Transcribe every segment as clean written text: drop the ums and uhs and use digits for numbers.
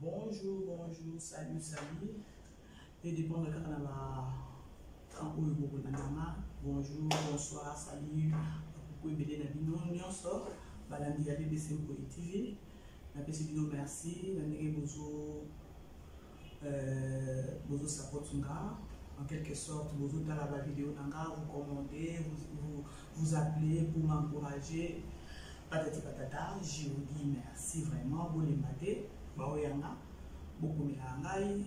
Bonjour, bonjour, salut, salut. Et dépend de quand bonjour, bonsoir, salut. Vous pouvez m'aider dans le nom, sort. Balandi à BBC TV. La PC Bino, merci. La négé Bozo Sapotunga. En quelque sorte, Bozo dans la vidéo, vous commandez, vous appelez pour m'encourager. Patati patata, je vous dis merci vraiment. Vous les matez. Baoyanga. Beaucoup de langailles.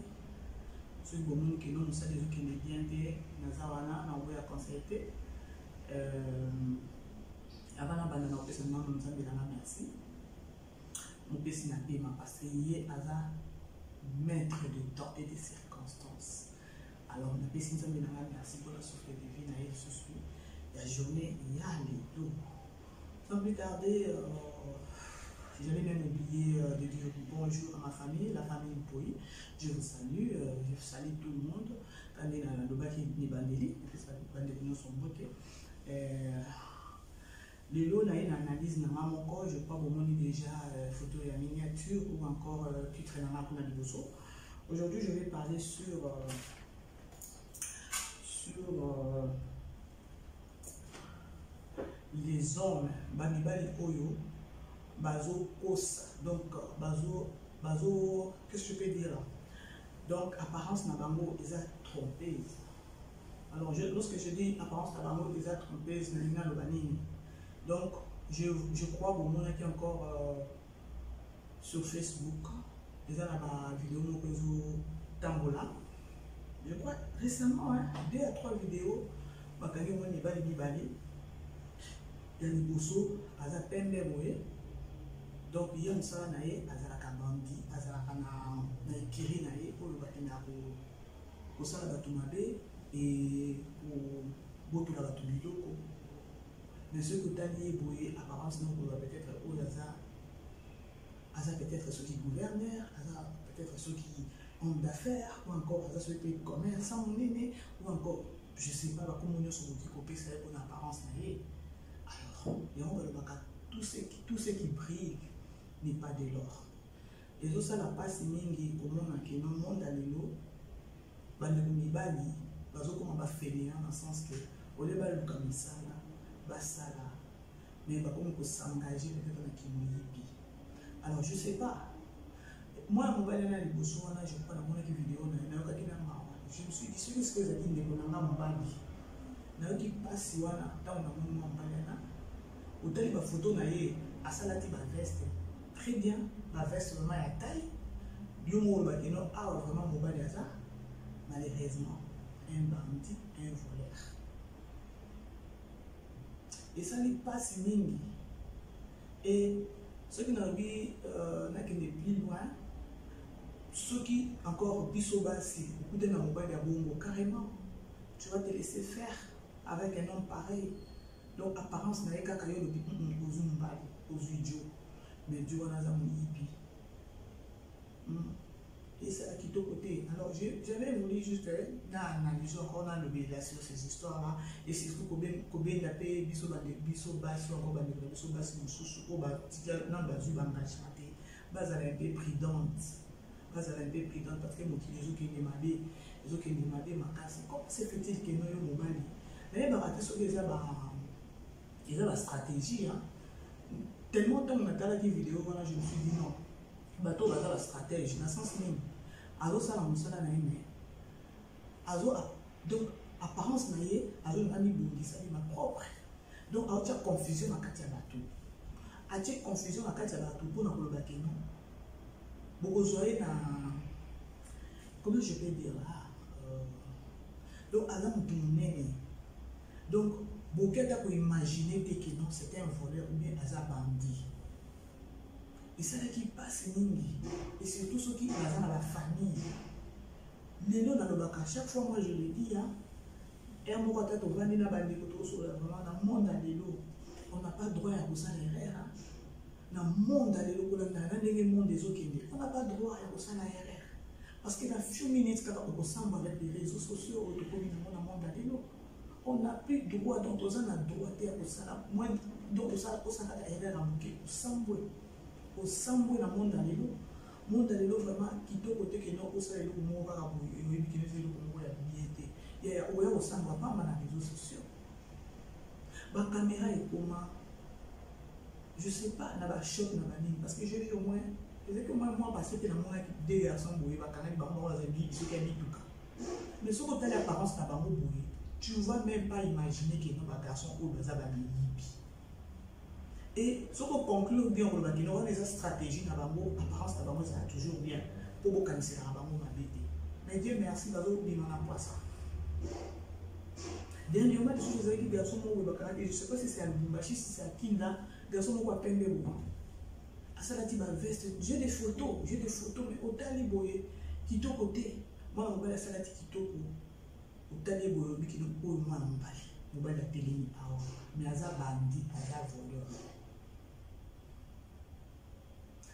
Ceux qui nous savent qui ne bien des Nazawana, nous avons consulté. Avant la bande, nous avons merci. Nous avons parce qu'il y a maître de temps et des circonstances. Alors, nous avons merci pour la souffle de vie, la journée, il y a les tout. Sans plus tarder, j'avais même oublié de dire bonjour à ma famille, la famille Mpoyi. Je vous salue, je salue tout le monde. Quand on est dans le bac, il y a des bandeli, sont beauté. Le lot, on a une analyse dans mon corps, je crois que vous avez déjà photo et miniature ou encore titre dans ma cour de Bosso. Aujourd'hui, je vais parler sur les hommes, Banibali Oyo, Bazo Kosa. Donc, Bazo, qu'est-ce que je peux dire là? Donc, apparence Nabango, ils ont trompé. Alors, lorsque je dis apparence Nabango, ils ont trompé, c'est le banini. Donc, je crois que vous êtes encore sur Facebook. Ils ont la vidéo de Tambola. Je crois récemment, 2 à 3 vidéos, Bakari Bali. Il y a des bossos, il y a des pembes. Donc, il y a un salaire, il y a un bandi, il y a un kiri, pour le bâtiment, pour ça, la bâtiment et pour la bâtiment. Mais ceux que tu as lié, apparence, non, peut-être au hasard, peut-être ceux qui gouvernent, peut-être ceux qui ont d'affaires, ou encore ceux qui sont commerçants, ou encore, je ne sais pas comment nous sommes copiés, c'est pour l'apparence. Alors, tout ce qui brille n'est pas de l'or. Et ça, la passe mingi, comment on a que dans le monde à l'élo, comment on va faire dans le sens que, au lieu de comme ça, basala, mais comme on s'engager peut-être dans Kimoyibi. Alors, je ne sais pas. Moi, je vais aller dans je crois dans mon vidéo, je me suis dit, ce que vous avez dit, je qui passe, dans mon ou telle photo à salati veste très bien la veste vraiment à taille bien vraiment mobile malheureusement un bandit, un voleur et ça n'est pas si mingi et ceux qui n'ont pas plus loin ceux qui encore bisobasi beaucoup de mobile à bongo carrément tu vas te laisser faire avec un homme pareil. Donc, apparence, n'a pas de aux idiots. Mais Dieu en a hippie. Et c'est à qui tout côté. Alors, j'avais voulu juste analyser encore dans le sur ces histoires-là. Et surtout, combien d'appels, biso basso, encore biso basso, sous non, basu, bangachate. Bas à un peu prudente. Bas à un peu prudente parce que mon qui les autres qui demandent ma casse. Comment se fait-il que nous, nous, mobile? D'ailleurs, il y a la stratégie. Hein. Tellement de temps que je suis vidéo, voilà, je me suis dit non. Bateau va la stratégie. Dans le sens même. Alors, ça, on a donc, apparence, alors, on a mis ma propre. Donc, il y a confusion à Katia Bateau. Il y a confusion à Katia Bateau pour nous le non. Beaucoup de comment je peux dire là? Donc, alors, on donc, beaucoup de imaginer que non, c'était un voleur ou bien un bandit. Et ça qui passe, et surtout ceux qui sont dans la famille. Les noms dans le bac, chaque fois, moi je le dis, et à mon côté, on va aller dans le monde à l'élo. On n'a pas droit à ça l'erreur. Dans le monde à l'élo, on n'a pas droit à ça l'erreur. Parce que la few minutes, quand on ressemble avec les réseaux sociaux, on dans le monde à l'élo. On n'a plus de droit, donc on a droit à ça. Moi, donc on a l'erreur à bouquet. Au Samboué, dans le monde à l'élo. Le monde à l'élo, vraiment, ça et le mot va rabouiller, et qui ne fait le mot ya biété. Il y a où au sein de pas mal les réseaux sociaux. Ma caméra est comment? Je sais pas, n'a pas choc, n'a pas parce que j'ai vu au moins, c'est que moi passé que la moi deux garçons bouillés, ma canal, bah moi j'ai dit, c'est qu'elle dit tout cas. Mais ce que tu as l'apparence n'a pas bouillé, tu ne vas même pas imaginer qu'il y a un garçon au bazar yibi. Et ce qu'on conclut bien, on va dire les stratégies n'a pas apparence n'a pas ça a toujours bien pour vous cancer n'a pas ma bête. Mais Dieu merci d'avoir bien en ça. Dernièrement, les choses avec les garçons, je ne sais pas si c'est à Lubumbashi, si c'est à Kinda, les garçons ont à peine des mots. À ça, la veste, j'ai des photos, mais au taliboye, qui t'ont côté, moi, on va la salade qui t'ont au taliboye, qui n'ont pas eu moi, on va la télé, mais à ça, bandit, à ça, voleur.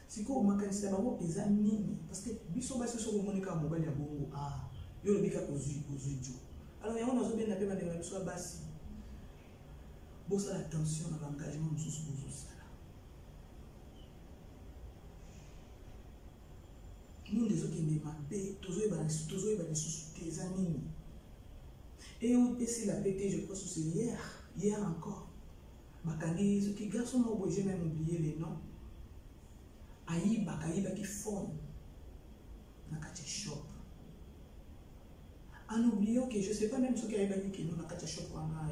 Si vous avez des gens qui sont parce que si vous avez des gens qui sont ah, il y a des gens qui sont alors, il y a des gens qui sont bien bassi. Bon, ça l'attention à l'engagement de ce que nous, les autres qui demandent, toujours des sous-tes amis. Et c'est la PT, je crois que c'est hier encore. Bakani, ceux qui garçons j'ai même oublié les noms. Aïba qui font dans le shop. En oubliant que je ne sais pas même ce qu'il y a qui nous dans le shop on a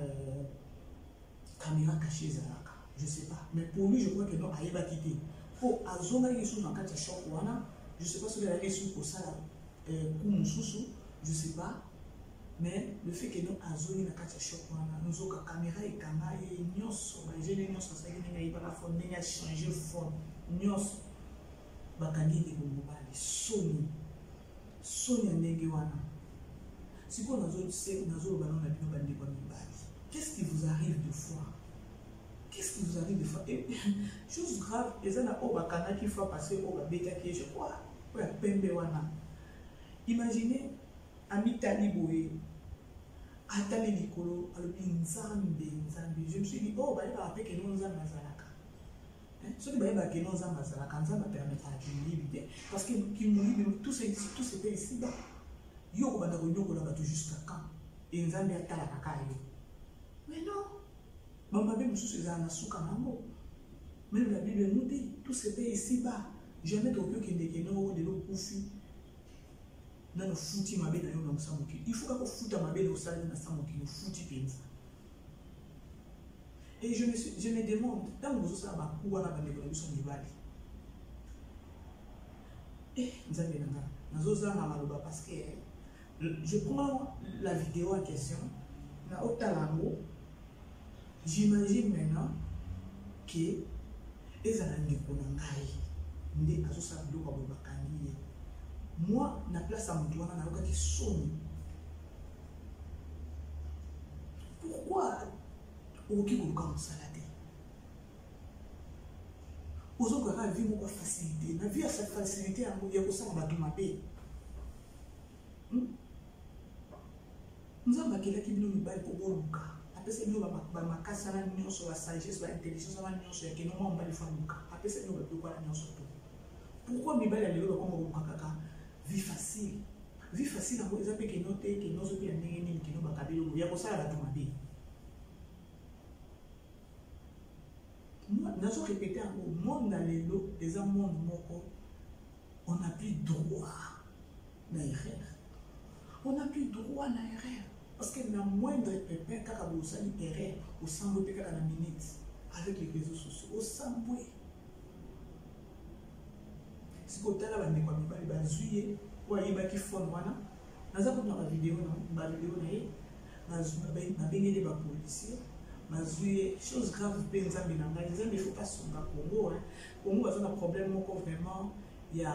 caméra cachée Zaraka. Je ne sais pas. Mais pour lui, je crois que non, Aïba quitté. Pour Azonga qui sont dans le shop on a, je ne sais pas ce qu'il y a pour ça je ne sais pas. Mais le fait que nous Azonga dans le shop on a, nous avons caméra et caméra et nous sommes j'ai des nous ça qui n'a pas la forme, n'a changé de forme. Nous bakandi de mobile Sony ndenge wana. Si vous avez qu'est-ce qui vous arrive de fois? Qu'est-ce qui vous arrive de fois? Et chose grave, les gens qui font passer au bêta qui je crois, imaginez ami Taliboé, Atali Nicolo, Nzambe. Je me suis dit, oh, bah, il va appeler que nous avons Mazalaka. Ce qui va être que nous avons Mazalaka, Nzambe permettra de l'idée. Parce que tout ce pays ici-bas. Yo va d'abord jusqu'à quand? Et nous avons à la cacaille. Mais non, maman bien monsieur c'est un souka nango. Même la Bible nous dit tout ce pays ici-bas. Jamais trop que des gens de l'eau koufi. Dans le fouti ma belle dans le samoki. Il faut qu'on foute ma belle au salon dans le samoki, le fouti pensa. Et je me demande, dans le ça va où on a des évolutions du bali. Eh, nous avons parce que je prends la vidéo en question, j'imagine maintenant que les moi, na place à mon doigt, qui sonne. Pourquoi au qui vous comme ça la tête? Aux autres, la vie m'a facilité. La vie a cette facilité à il y a pour ça qu'on va tout m'appeler. Nous avons qui nous bail pour bon Luka. Après c'est nous ma casse à l'union sur la sagesse, sur l'intelligence, sur l'union sur qui nous on va le faire Luka. Après c'est nous pour quoi l'union sur tout. Pourquoi mi bail aller comme Luka kaka? Vie facile. Vie facile à vous appeler que noter que nous autres ni que nous bakabelo. Il y a pour ça la tout m'appeler. Moi, nous avons répété un mot, monde dans les lots, les amondes moko, on n'a plus droit à l'erreur. On n'a plus droit à l'erreur. Parce que la moindre pépin, quand vous avez une erreur, au sang de la minute, avec les réseaux sociaux, au sang de si vous avez la vidéo, vous avez zuye, vous avez qui font wana. Nous avons la vidéo, vous avez des policiers. Mais chose grave, il ne faut pas se faire Congo. Congo a un problème vraiment. Il y a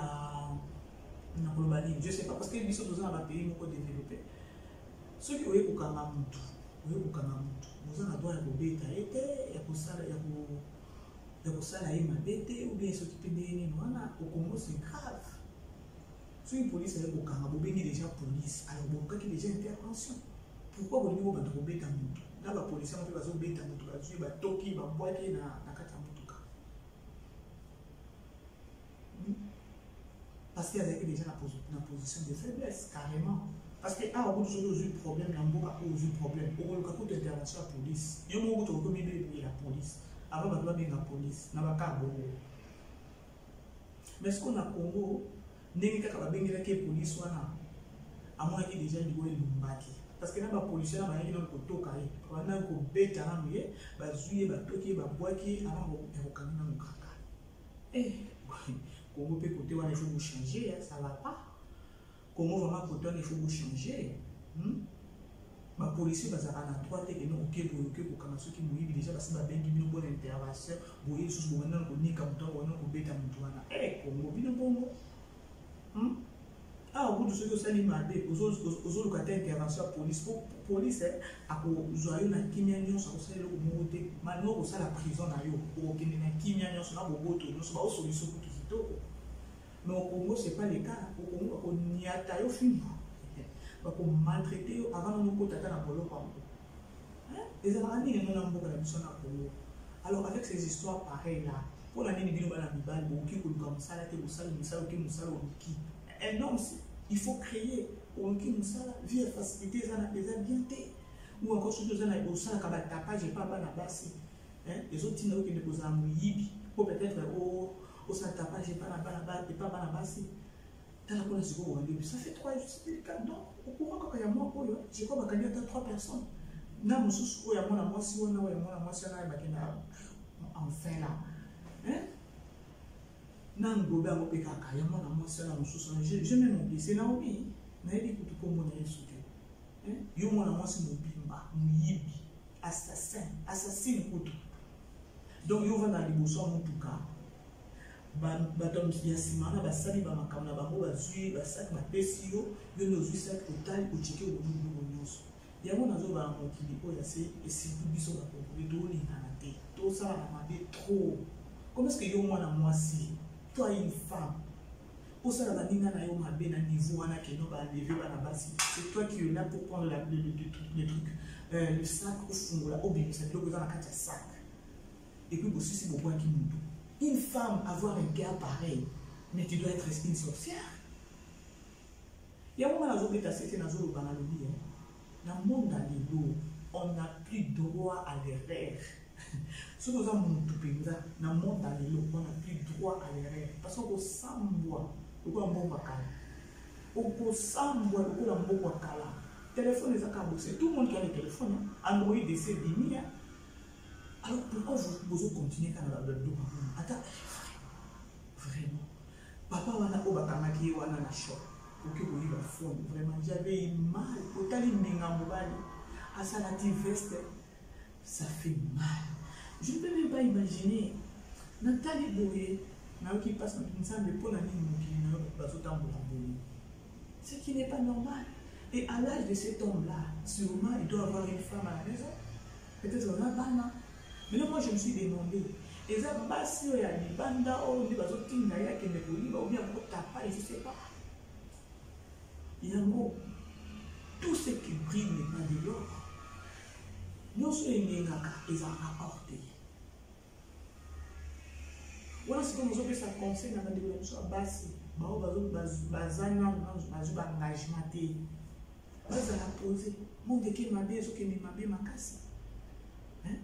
un problème. Je ne sais pas parce que les gens dans un pays développé. Ceux qui ont eu un Kamamutu, vous avez un droit à bébé, il y a pour ça, il y a pour ça, il y a ma bête, ou bien ceux qui pédent, au Congo, c'est grave. Si une police est au Kamamutu, vous avez déjà police, alors vous avez déjà intervention. Pourquoi vous avez un droit à Mutu? Là, la police a fait des bêtes à Mutuka, il va toquer, il va boire dans la carte à Mutuka. parce qu'il y avait déjà la position de faiblesse, carrément. Parce que, ah, vous avez eu problème, il y a eu problème. Au cas où d'intervention à la police, il y a eu la police. Avant, il y avait la police, il y avait la mais ce qu'on a Congo, n'est pas la police, à moins qu'il y ait déjà une lumbaki. Parce que la police, il y a un koto kari. On a un bête à l'envoyer, bazouye, batoki, baboaki, avant de reconnaître nos kaka. Eh, Congo peut côté, il faut vous changer, ça ne va pas. Congo vraiment côté, il faut vous changer. Ma police, bazar en a trois têtes et non, ok, pour comme ceux qui mouillent déjà, parce que ma bengi, une bonne intervention, vous voyez, sous le moment où on est comme toi, on a bête à Moutouana. Eh, Congo, bien Congo. Ah, au bout de ce que ça lui m'a dit, aux autres locataires intervention à la police, police, à joyeux na kimia nyonso ko sala ko mote maintenant ko sala prison na yo ko kende na kimia nyonso na boboto nyonso ba solution pour kitoko. Mais au Congo c'est pas le cas. Au Congo on niata yo fini. Ba ko maltraiter avant de ko tata na bolo pa. Les Arabes ils n'ont pas la mission na Congo. Alors avec ces histoires pareilles là, pour la nini bino bana mibal bo ki ko comme ça là te bo sala misalo ki musalo ki. Un homme il faut créer pour qui nous ça vie facilité ça n'a déjà bien été ou encore surtout ça n'a pas ça quand tapage j'ai pas la base les autres qui ne posent un mouilli ou peut-être au ça tapage j'ai pas la base et pas la base dans la police ça fait 3 donc au courant quand il y a moi j'ai quoi ma candidat 3 personnes na mususu ya mwana mwasi wana ya mwana mwasi na bakina enfin là Nango ba ngope kaka ya mwana mwasi na mususu je même oublié c'est Naomi na yebi kutu kombo na Yesu te yo mwana mwasi mobimba muyibi assassin kutu donc yo va na liboso mutuka batom ya simana basali ba makamna bango bazui basaki bapesi yo no zui sac total ochike obungu nyonso yango nazo ba mokili oya se esibu biso ba kokoli to lingana te to sala na mabe trop. Comment est-ce que yo mwana mwasi toi une femme au sein de la ligne na yo mabe na niveau wana ke no ba lever ba na basi c'est toi qui es là pour prendre le truc le sac au fond là au bien ça doit dans la carte sac et puis aussi si beaucoup qui monte une femme avoir un gars pareil mais tu dois être une sorcière. Il y a un moment où tu as cité dans le banalobi dans le monde dans les lots on n'a plus droit à l'erreur. Si nous avons mon tout pays dans le monde dans les lots on n'a plus droit à l'erreur parce qu'on s'emboie le coup en bon bakala on s'emboie le coup en bon bakala téléphone les acabos tout le monde qui a le téléphone Android DC Bini alors pourquoi vous continuez quand on a le dos attends vraiment papa wana ko bakamaki wana na shop pour que vous ayez phone vraiment j'avais mal otali ninga mobali à ça la veste ça fait mal. Je ne peux même pas imaginer Nathalie Boye qui passe dans une salle de peau ce qui n'est pas normal. Et à l'âge de cet homme-là, sûrement il doit avoir une femme à la maison. Peut-être on a bana. Mais là, moi je me suis demandé. Et ça, si il y a des bandas ou des bateaux qui n'ont rien qui ne peuvent ou bien pour taper, je ne sais pas. Il y a un mot. Tout ce qui brille n'est pas de l'or. Nous sommes les naka, ils ont apporté. Voilà ce que nous avons fait ça conseil dans la développement basse. Bao bazana bazuba engagement te. Baza la poser. Mon de qui m'a bien ce que m'a bien ma casse. Hein?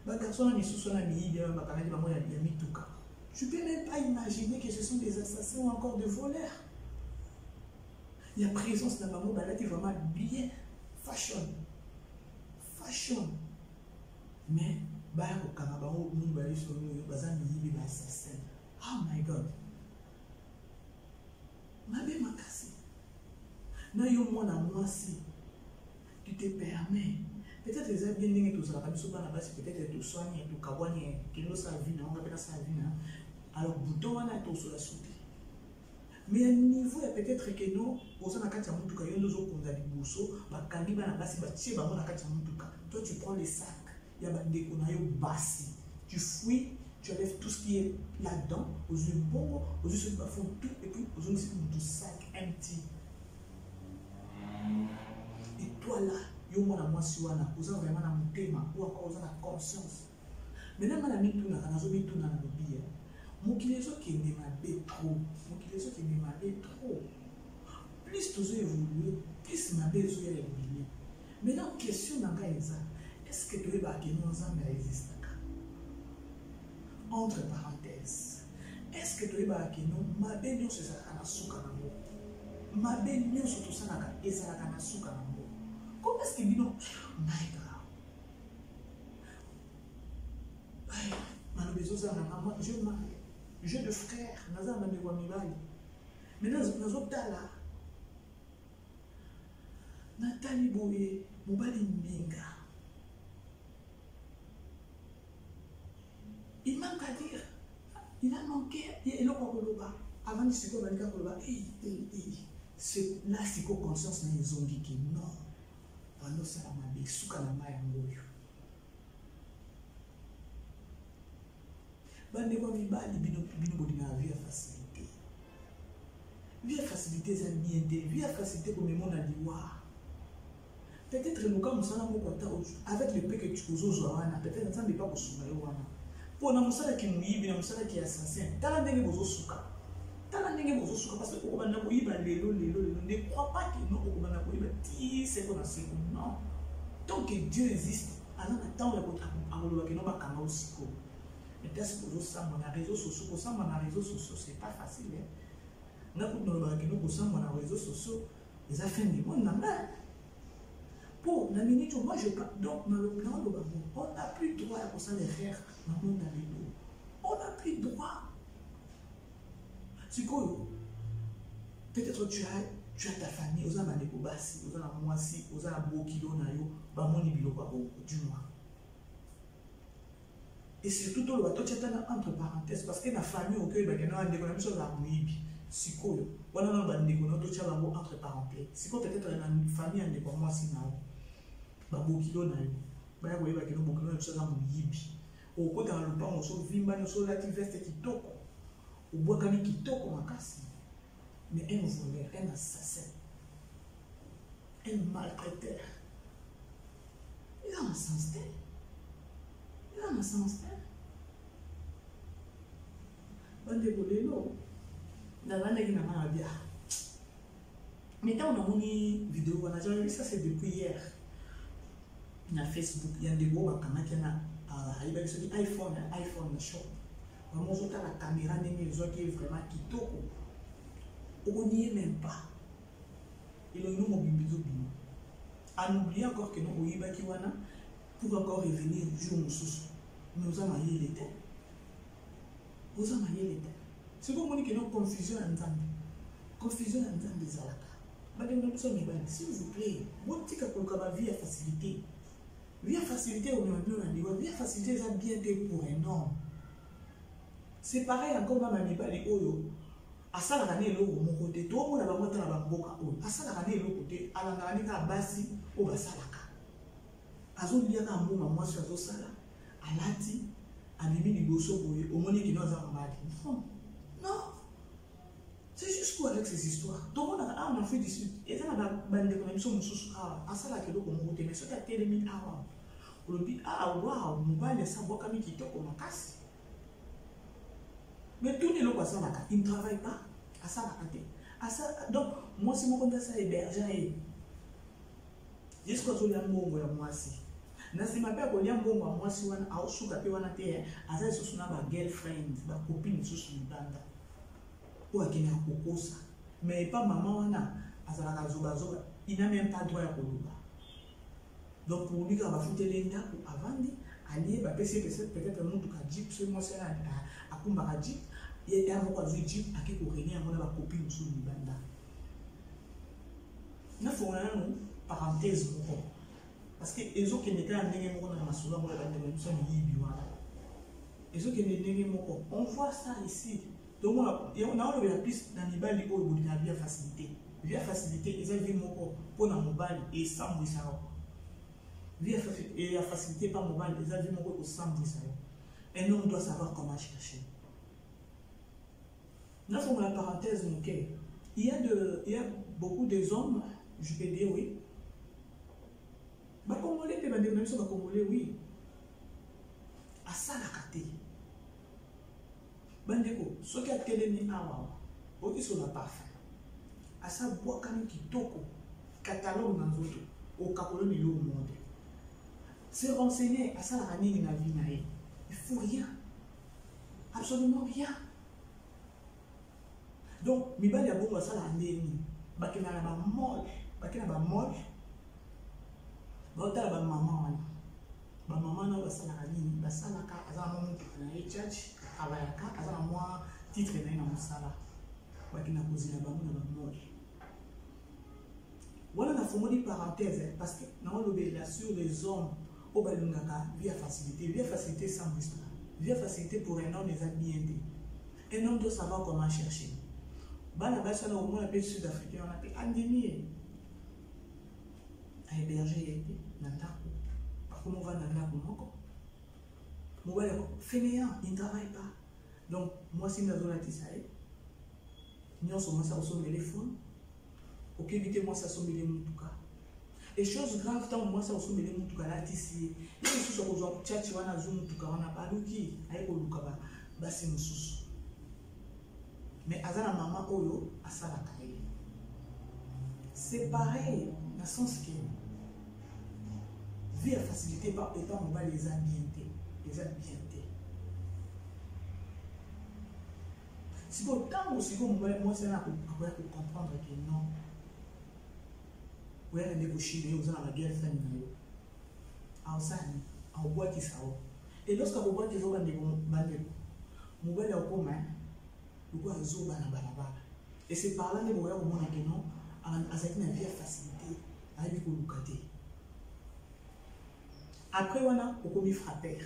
Ba garçon ni sous la mi bien ba kanadi ba moya bien mituka. Je peux même pas imaginer que ce sont des assassins ou encore des voleurs. Il y a présence dans maman balati vraiment bien fashion. Mais bah au Canada on nous balait sur nous bazan mi ba assassin. Oh my God. Ma bien m'a cassé. Na yo mona mwasi. Tu te permets. Peut-être les amis bien tout ça comme souvent là-bas peut-être tout soigner tout kabouani qui nous sa vie on appelle ça vie. Alors bouton on a tout sur la soupe. Mais à niveau peut-être que nous aux na kati ya mutuka yo ndozo konza liboso ba kandiba na basi ba tie ba mona kati ya mutuka. Toi tu prends les sacs. Il y a des bassi. Tu fouilles, tu enlèves tout ce qui est là-dedans, aux yeux bon, aux yeux qui font tout, et puis aux yeux du sac empty. Et toi là, yo mona mwasi wana, vous avez vraiment un thème, ou encore vous avez la conscience. Maintenant, madame tout na kanazo tout na lobi. Mokilezo qui est mabe trop. Mokilezo qui est mabe trop. Plus tu as évolué, plus mabe zo ya évolué. Maintenant, question dans est-ce que tu es baqué non ensemble existe? Entre parenthèses, est-ce que tu es baqué non mabe non c'est ça na suka na mo. Mabe non surtout ça na et ça na suka na mo. Comment est-ce que bino my God. J'ai de frères, naza na mewa mibali. Mais nazo tala. Natali boye, mobali minga. Il manque à dire. Il a manqué. Il a pas avant de se faire un koloba. Là, c'est quoi conscience na izongi ki non. Pano sala mabe suka na maya ngoyo. Bande kwa mibali bino bodina vie facilité. Vie facilité c'est bien de vie facilité comme mon a dit wa. Peut-être nous comme ça na mo kota avec le peu que tu oses wana peut-être ça n'est pas kusuma yo wana. Pour na musala ki muibi na musala ki assassin. Tala ndenge bozo suka. Tala ndenge bozo suka parce que okobanda ko yiba lelo ne crois pas que non okobanda ko yiba ti c'est qu'on a c'est non. Tant que Dieu existe, alors attends le contre akoloba ke no bakanga osiko. Est-ce que vous avez des réseaux sociaux? Pour ça, les réseaux sociaux, ce n'est pas facile. Nous avons des réseaux sociaux, les affaires du monde. Pour la minute, moi je parle. Donc, dans le plan de Babou, on n'a plus droit à ça les faire dans le monde. On n'a plus droit. C'est quoi? Peut-être tu as ta famille, aux amis de Bassi, aux amis de Moissi, aux amis de Bokilo, Bamoni Biloko, du moins. Et surtout, tu as entre parenthèses, parce que la famille, au cœur, il y a une chose à Mouibi. Si quoi, on a un entre parenthèses. Si quoi, peut-être une famille, il y a moi, si non. Babokilo, il y a une chose à Mouibi. Au côté dans le pan, on se vit, on se l'a veste qui toque. Au bois qui toque, on a cassé. Mais un voleur, un assassin, un maltraiteur, il a un sens tel. Il a un sens tel. Maintenant, on a une vidéo, on a déjà vu ça, c'est depuis hier. Il y a Facebook, il y a des beaux qui ont un iPhone shop. On a la caméra, qui est vraiment qui toque. On n'y est même pas. Et le nom mobile bisou. À n'oublier encore que nous avons pour encore revenir du jour où nous avons maillé les têtes. Vous avez maillé les têtes. C'est pour moi que nous avons confusion en Zambie. Confusion en Zambie Zalaka. S'il vous plaît, vous dites que la vie a facilité. Vie a facilité au niveau de vie a facilité, ça bien été pour un homme. C'est pareil encore dans ma mibali oyo. À ça la année l'eau mon côté, tout le monde a pas monté la bamboka oyo. À ça la année l'eau côté, à la année ka basi au basalaka. Azo liaka mbonga moi sur azo sala. Alati, amimi liboso boye, au moni qui nous a malade. Non. C'est juste quoi avec ces histoires? Tout le monde a fait du sud. Et ça n'a pas de connexion sous à ça la kelo comme côté, mais ce qui a été mis avant. On dit ah waouh, mon bail ça boit comme qui te comme casse. Mais tout le monde ça là, il ne travaille pas à ça la à ça donc moi si mon compte ça héberger jusqu'à ce que le mbongo ya mwasi. Na si mapia ko lia mbongo ya mwasi wana au suka pe wana te aza susu na ba girlfriend, ba copine susu mbanda. Ou akina kokosa. Mais pas maman wana azala zoba zoba, il n'a même pas droit à koloba. Donc pour lui quand va foutre l'enda ou avandi, aller ba peut-être un monde ka jeep ce moi c'est là à kumba ka jeep, et à moi ka jeep à qui ko réunir mon ba copine susu mbanda. Na faut un parenthèse beaucoup. Parce que les autres qui n'étaient pas en train on voit ça ici. Donc, on a la piste dans les balles où il y a bien facilité. Bien facilité, ils ont vu pour la mobile et sans bruissard. Bien facilité par mobile, ils ont vu mon sans bruissard. Un homme doit savoir comment chercher. Là, pour la parenthèse, il y a beaucoup de hommes, je peux dire oui. Les Congolais peuvent dire même ça, les Congolais, oui. À ça la caté. bandeko soki atelemi awa oki sur la parfum asa bwakami kitoko catalogue na nzoto okakoloni lo monde se renseigner asalaka nini na vie na ye il faut rien absolument rien donc mibali ya bongo asalaka ndeni bakendaka bamole bakenda bamole baotala bamama wana bamama wana basalaka nini basalaka aza na mwa motuka na ye chachi abayaka aza na mwa titre na ye na mosala bakenda kozela bango na bamole wana nafongoli parenthèse parce que naolobela sur les hommes oyo balingaka vie ya facilité sans risque vie ya facilité pour un homme eza bien te un homme doit savoir comment chercher bana basi wana omona mpe sud africain wana mpe andimi ye ahéberge ye te na ndako bakoma ovanda na ndako moko mobali yako fainéant il ne travaille pas donc mwasi nde azolatisa ye nyonso mwasi akosombele fone okebi te mwasi asombele motuka et chose grave ntango mwasi akosombele motuka alatisi ye ye mosusu akozwa chachi wana azwi motuka wana baluki aye koluka basi mosusu mais aza na mama oyo asalaka ye c'est pareil na sens que vie ya facilité epa mobali eza bien te sikoyo ntango sikoyo mobali mwasi ana akoya kocomprendre ke non oyana nde koshile oza na baguerre fani na yo aosani aobwakisa o et lorsque akobwakisa o bandeko mobali akoma loko azoba na balabala et c'est par là nde boya komona ke non azalaki na vie ya facilité ayebi koluka te après wana okomi frappeur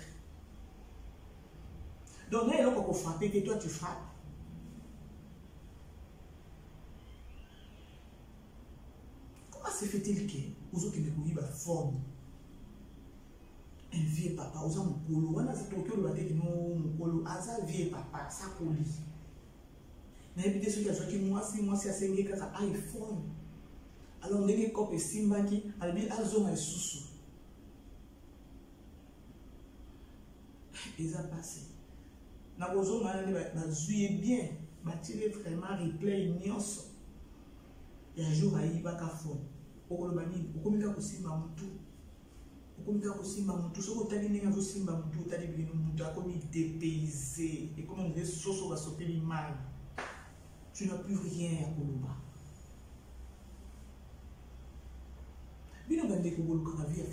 donc na eloko akofrappe te toi tu frappes comment se fait-il ke ozokende koyiba forme un vieux papa oza mokolo wana toki oloba te kino mokolo aza vieux papa sakoli nayebi te soki azwaki mwasi asenge kaka iphone alors ndenge kope esimbaki alobi azonga lisusu eza passé nakozonga wana nde bazwi ye bien batire vraiment replay nyonso ya jour ayibaka phone okoloba nini okomi kaka kosimba motu soki otali ndenge azosimba motu otali bino motu akomi dépayse ekomi nde soso basopeli mai tu n'as plus rien à koloba bino bandeko bolukaka vie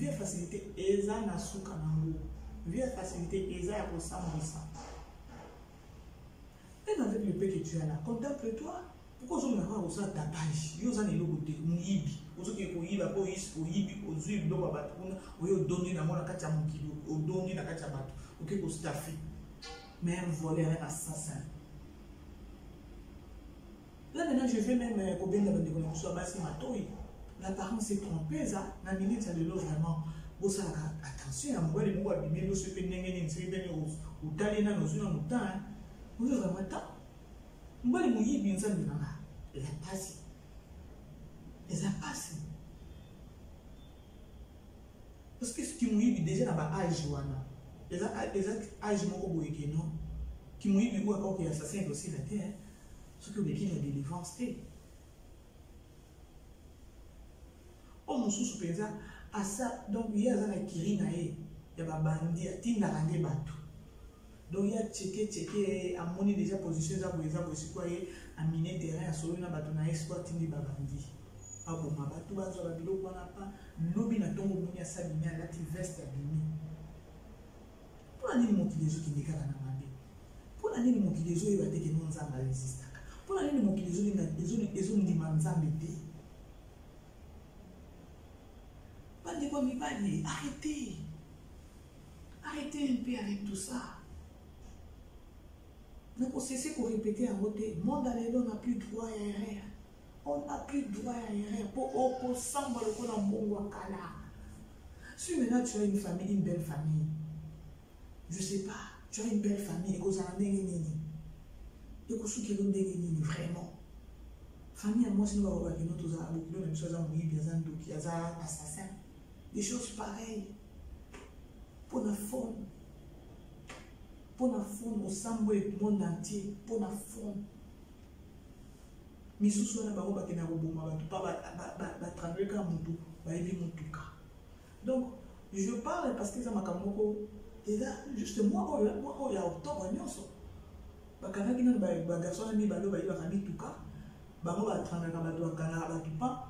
ya facilité eza na suka nango vie ya facilité eza ya kosambwisa et avec le peu que tu as là contemple-toi pourquoi ozomeka kaka kosala tapage yo oza na eloko te moyibi ozoke koyiba po oyibi ozwi biloko ya bato kuna oye odongi nango na kati ya mokili odongi na kati ya bato oke kostafi mais un voleur un assassin. Là maintenant je vais même combien de basi l'apparence est trompeuse, la minute ça de l'eau vraiment. Ça attention à moi les mots abîmés nous se fait n'engager une série ou talena nos yeux en temps. Vous vraiment temps. Moi les mouillés bien ça la passe. Les a passé. Parce que ce qui mouille déjà dans bas âge wana. Les âge mon robot et non. Qui mouille du coup encore qui assassin aussi la terre. Ce que vous la délivrance est. Oh mon sous pensa à ça donc il y a un kirina et il y a bandi a tinda rande bato. Donc il y a checké à moni déjà position za boza bosi quoi a miner terrain à solo na bato na export tindi babandi. Ah bon ma bato bazo ba biloko wana pa lobi na tongo moni a sa bimia la ti veste a bimi. Pour aller mon kilezo qui n'est qu'à la mabe. Pour aller mon kilezo il va te que non za ma résiste. Pour aller mon kilezo les on demande za mété. Arrêtez. Arrêtez un peu avec tout ça. Donc on cesse de répéter en côté. Monde à l'élo n'a plus droit à erreur. On n'a plus droit à erreur. Pour s'emballer dans mon wakala. Si maintenant tu as une famille, une belle famille, je ne sais pas, tu as une belle famille, et que vous avez et que vous vraiment. Famille à moi, si nous avons beaucoup de choses à mourir, des assassins. Des choses pareilles. Pour la faune. pour la fond, au sambo et le monde entier, pour la fond. Misusu na bango bakena roboma ba pas ba travailler comme mutu ba ebi mutuka. Donc je parle parce que ça m'a kamoko et là juste moi il y a octobre nyonso bakana kina ba garçon ni balo ba iba kamituka bango ba travailler comme ba doit kana ba tupa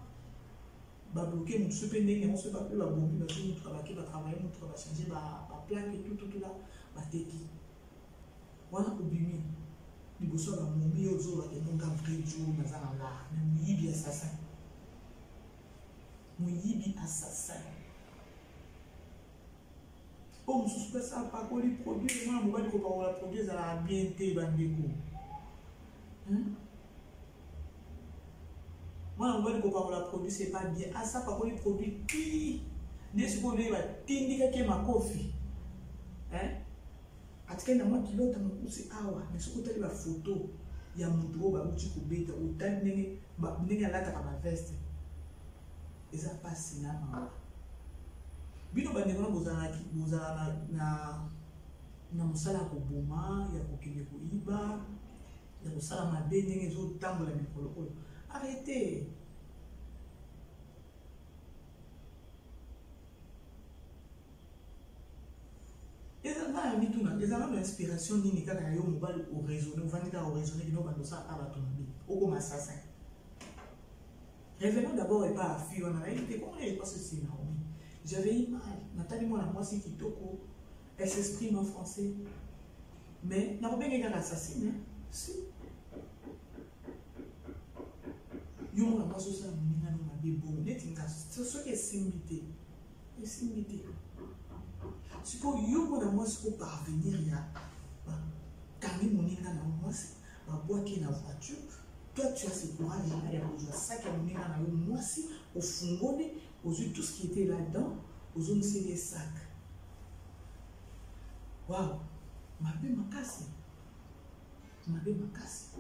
ba bloquer mutu pe ndenge on se pas plus ba bombi ba mutuka ba ki ba travailler mutuka ba changer ba plaque et tout là ba teki. Wana obimi liboso na momi ozo la emonga vrai jour na zana wa na muyibi assassin. Muyibi assassin. Oh, je ça pas qu'on les produit, moi, je ne vais pas la produire, ça va bien été bandeko. Moi, je ne vais pas la produire, c'est pas bien. Ah, ça, pas qu'on les produit, qui n'est ce qu'on va t'indiquer que ma coffee. Hein? À ce que moi, qui l'autre, c'est awa, mais ce que tu as la photo, il y a mon droit, bah, tu peux bêta, ou t'as n'est là, t'as ma veste. Et ça passe, c'est là, bino bandeko bozala na mosala ya koboma ya kokende koyiba ya kosala mabe ndenge ezotambola mikolo oyo arrete. ezanga ya mituna ezanga na inspiration nini kaka ya yo mobali oraisonne ovandi kaka oraisonne kino bandosala ka bato mabe okoma assassin. Revenons d'abord et pas à fille wana nayebi te comment elle passe ceci na omi. J'avais eu mal. Nathalie, moi, la moitié qui toko, elle s'exprime en français. Mais, n'a pas bien qu'elle assassine, hein? Si. Yo, moi, la moitié, ça, n'a pas bien bon. C'est ce qui est simbité. C'est simbité. Si pour yo, moi, la moitié, pour parvenir, il y a. Quand même, on est dans la moitié, on va boire qui est dans la voiture. Toi, tu as ce courage, il y a un sac à mener dans la moitié, au fond, aux yeux, tout ce qui était là-dedans, aux yeux, c'est des sacs. Waouh! Ma belle m'a cassé. Ma belle m'a cassé.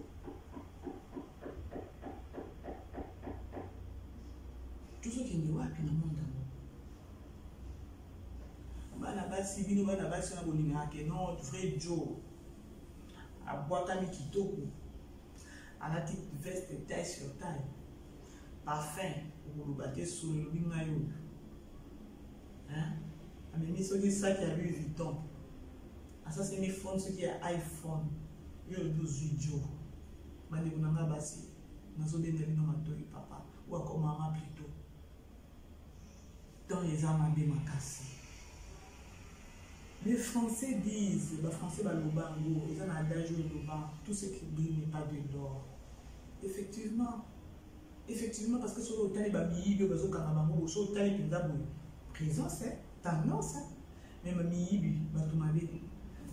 Tout ce qui est noir, puis dans le monde d'amour. Banabasi, bino banabasi, on a bonné, non, vrai Joe. À boire comme kitoko. À la petite veste taille sur taille. Parfum. Pour battre sur le bingayo. Hein? Mais ce qui est ça qui a Louis Vuitton. Ça c'est mes phones, ce qui est iPhone. Yo le 12 jours. Mande kunanga basi. Nazo bende bino matoi papa. Ou encore maman plutôt. Dans les âmes de ma casse. Les Français disent, les Français balobango, ils ont un adage tout ce qui brille n'est pas de l'or. Effectivement. Effectivement, parce que sur le temps, il y a des gens qui ont sur le temps, il y a des présence, tendance, mais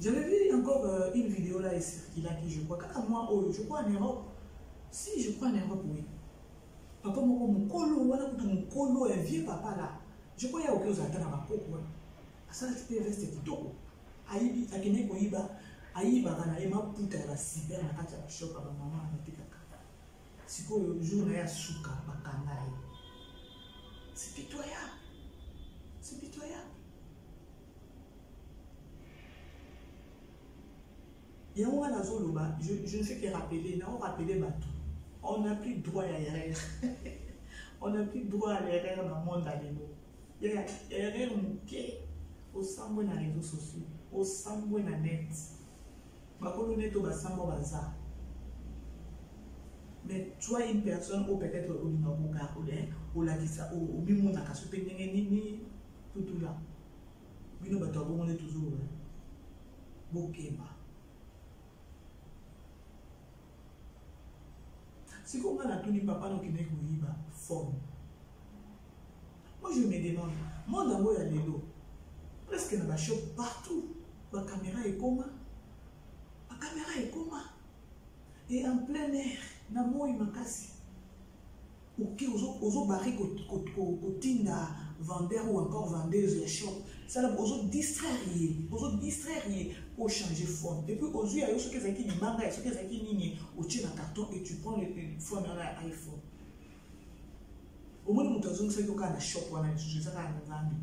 j'avais vu encore une vidéo là, qui je crois, moi, je crois en Europe. Si, je crois en Europe, oui. Papa, mon colo, un vieux papa là. Je crois qu'il y a aucun chose à ma coco. Ça, c'était resté tout. Aïbi, à Kenya, Koiba, Aïba, Ranaïma, Pouta, la cyber, la carte à la choc, à ma maman, à la tika. Si le jour où il y a souka, c'est pitoyable. C'est pitoyable. Et on va là, je ne fais que rappeler, on rappeler Batou. On n'a plus droit à l'erreur. On n'a plus droit à l'erreur dans le monde animal. Il y a l'erreur au sambo na réseaux sociaux, au sambo na net. Bakolo net au basambo bazar. Mais toi, une personne, ou peut-être au Ninaboga, ou la Gisa, ou Bimon à Kasupé, ni tout là. Bino Batobo, on est toujours là. Bokeba. Si comme on a tout ni papa, nous qui n'est pas forme. Moi, je me demande, moi, dans le Yalelo, presque dans la shop partout, la caméra est comment? La caméra est comment? Et en plein air. Na moi makasi ok ozo barrer kotinda vendeur ou encore vendeuse les shop ça là ozo distraire pour changer forme et puis aux yeux il y a ce que ça qui ni manga ce que ça qui ni au tient un carton et tu prends le forme dans l'iPhone au moins mon tazo c'est que na shop wana je ça ka nzambi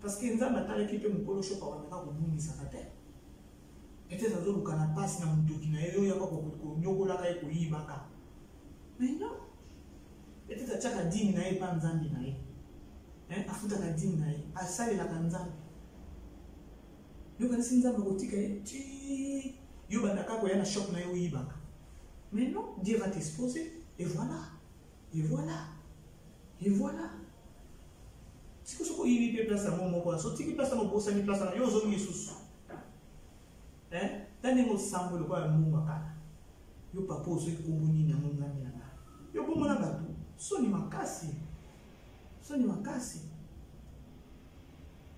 parce que nzambi atale ki pe mukolo shop wana ka ko bumi ça tête Peut-être que vous avez passé dans le document, il y a pas de yibaka. Mais non. Peut-être que tu as dit que tu n'as pas de zambi. A futa ka dini na ye asalelaka nzambe yo kanisi nzambe akotika ye ti yo bandaka koya na shop na ye oyibaka. Mais non, Dieu va t'exposer et voilà et voilà et voilà siko soko oyibi mpe place yango moko na sotiki place yango obosani place na yo ozongi lisusu ta ndenge osambo lokola mbunga kala yo papa ozoki kombo nini yango nzambe na nga yo bomona bato soni makasi. Ce n'est pas casse.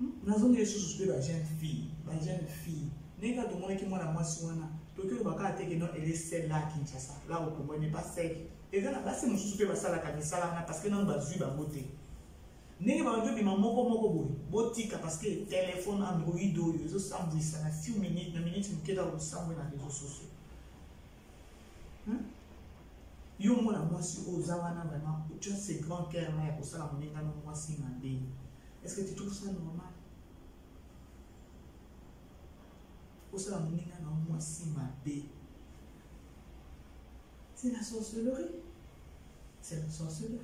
Nous avons des choses sur la jeune fille. La jeune fille. N'est pas de moi qui m'a la moisson. Donc, le bac a été que non, elle est celle là qui est ça. Là où on n'est pas sec. Et là, c'est mon souper ça la canisse là parce que non, bah, je vais beauté. N'est pas de ma moko boy. Botika parce que téléphone Android, ils ont samedi ça na 6 minutes, 9 minutes, nous queda au samedi dans les réseaux sociaux. Yo mona mwasi ozawana vraiment tu as ces grands cœurs là pour ça la moninga no mwasi mandé. Est-ce que tu trouves ça normal? Pour ça la moninga no mwasi mandé. C'est la sorcellerie. C'est la sorcellerie.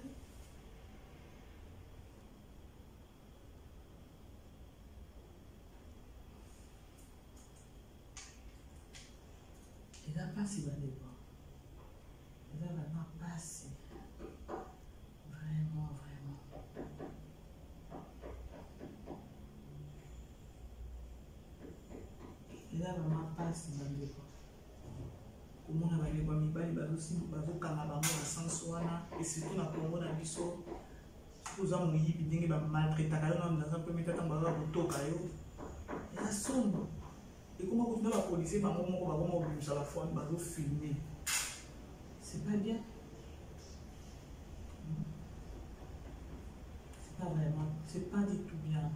Il n'a pas si mal de voir. Il va vraiment passer. Vraiment, vraiment. Il va vraiment passer dans le corps. Comment on a les bami bali bazosi bazokanga bango na sens wana et surtout na Congo na biso soza moyibi ndenge ba maltraitaka yo dans un premier temps baza kotoka yo ya sombo et comment continuer ba policier bango moko bakoma obimisa la fois bazofilmer. C'est pas bien. C'est pas vraiment, c'est pas du tout bien.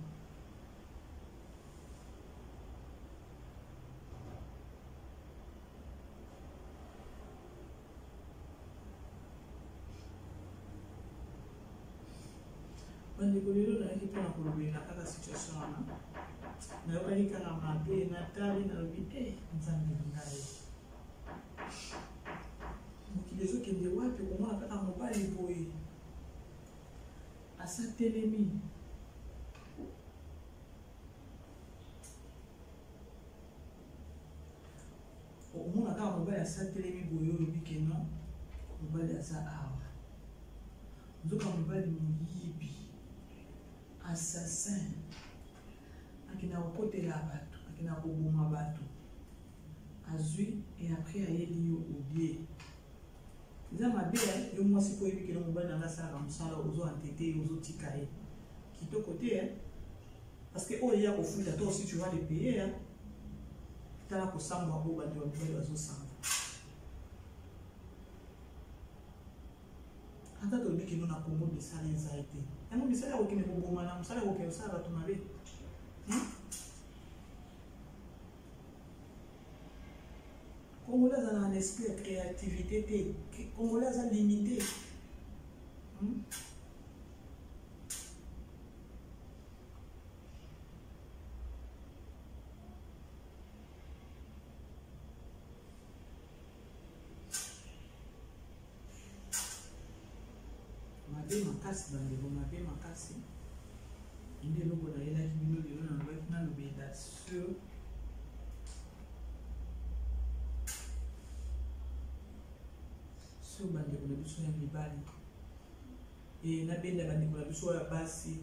Bandekolelo na ekipa na kolobela kaka situation wana. Na yokali kaka mabe na tali na lobi nzambe ngai. Mokili ezokende wapi komona kaka mobali boye asatelemi omona kaka mobali asatelemi boye olobi ke non mobali aza awa nzoka mobali moyibi assassin akina kokotela bato akina koboma bato azwi et après ayeli yo obie. Eza mabe yo mwasi po yebi kelo mobali nanga salaka mosala ozo entete ozo tika ye kitoko te parce que oyo ya kofuta toi aussi tu vas les payer tala kosamba bo bandi mobali bazosamba ata tolobi keno na Congo bisala eza ete yango bisala ya kokende koboma na mosala ya kokende osala bato mabe Congolais ont un esprit de créativité. Congolais ont limité. Mabe makasi bandeko mabe makasi. Inde lobo na yela kibino lelo na lobaki na lobeda sur bandeko na biso ya mibali e nabenda bandeko na biso ya basi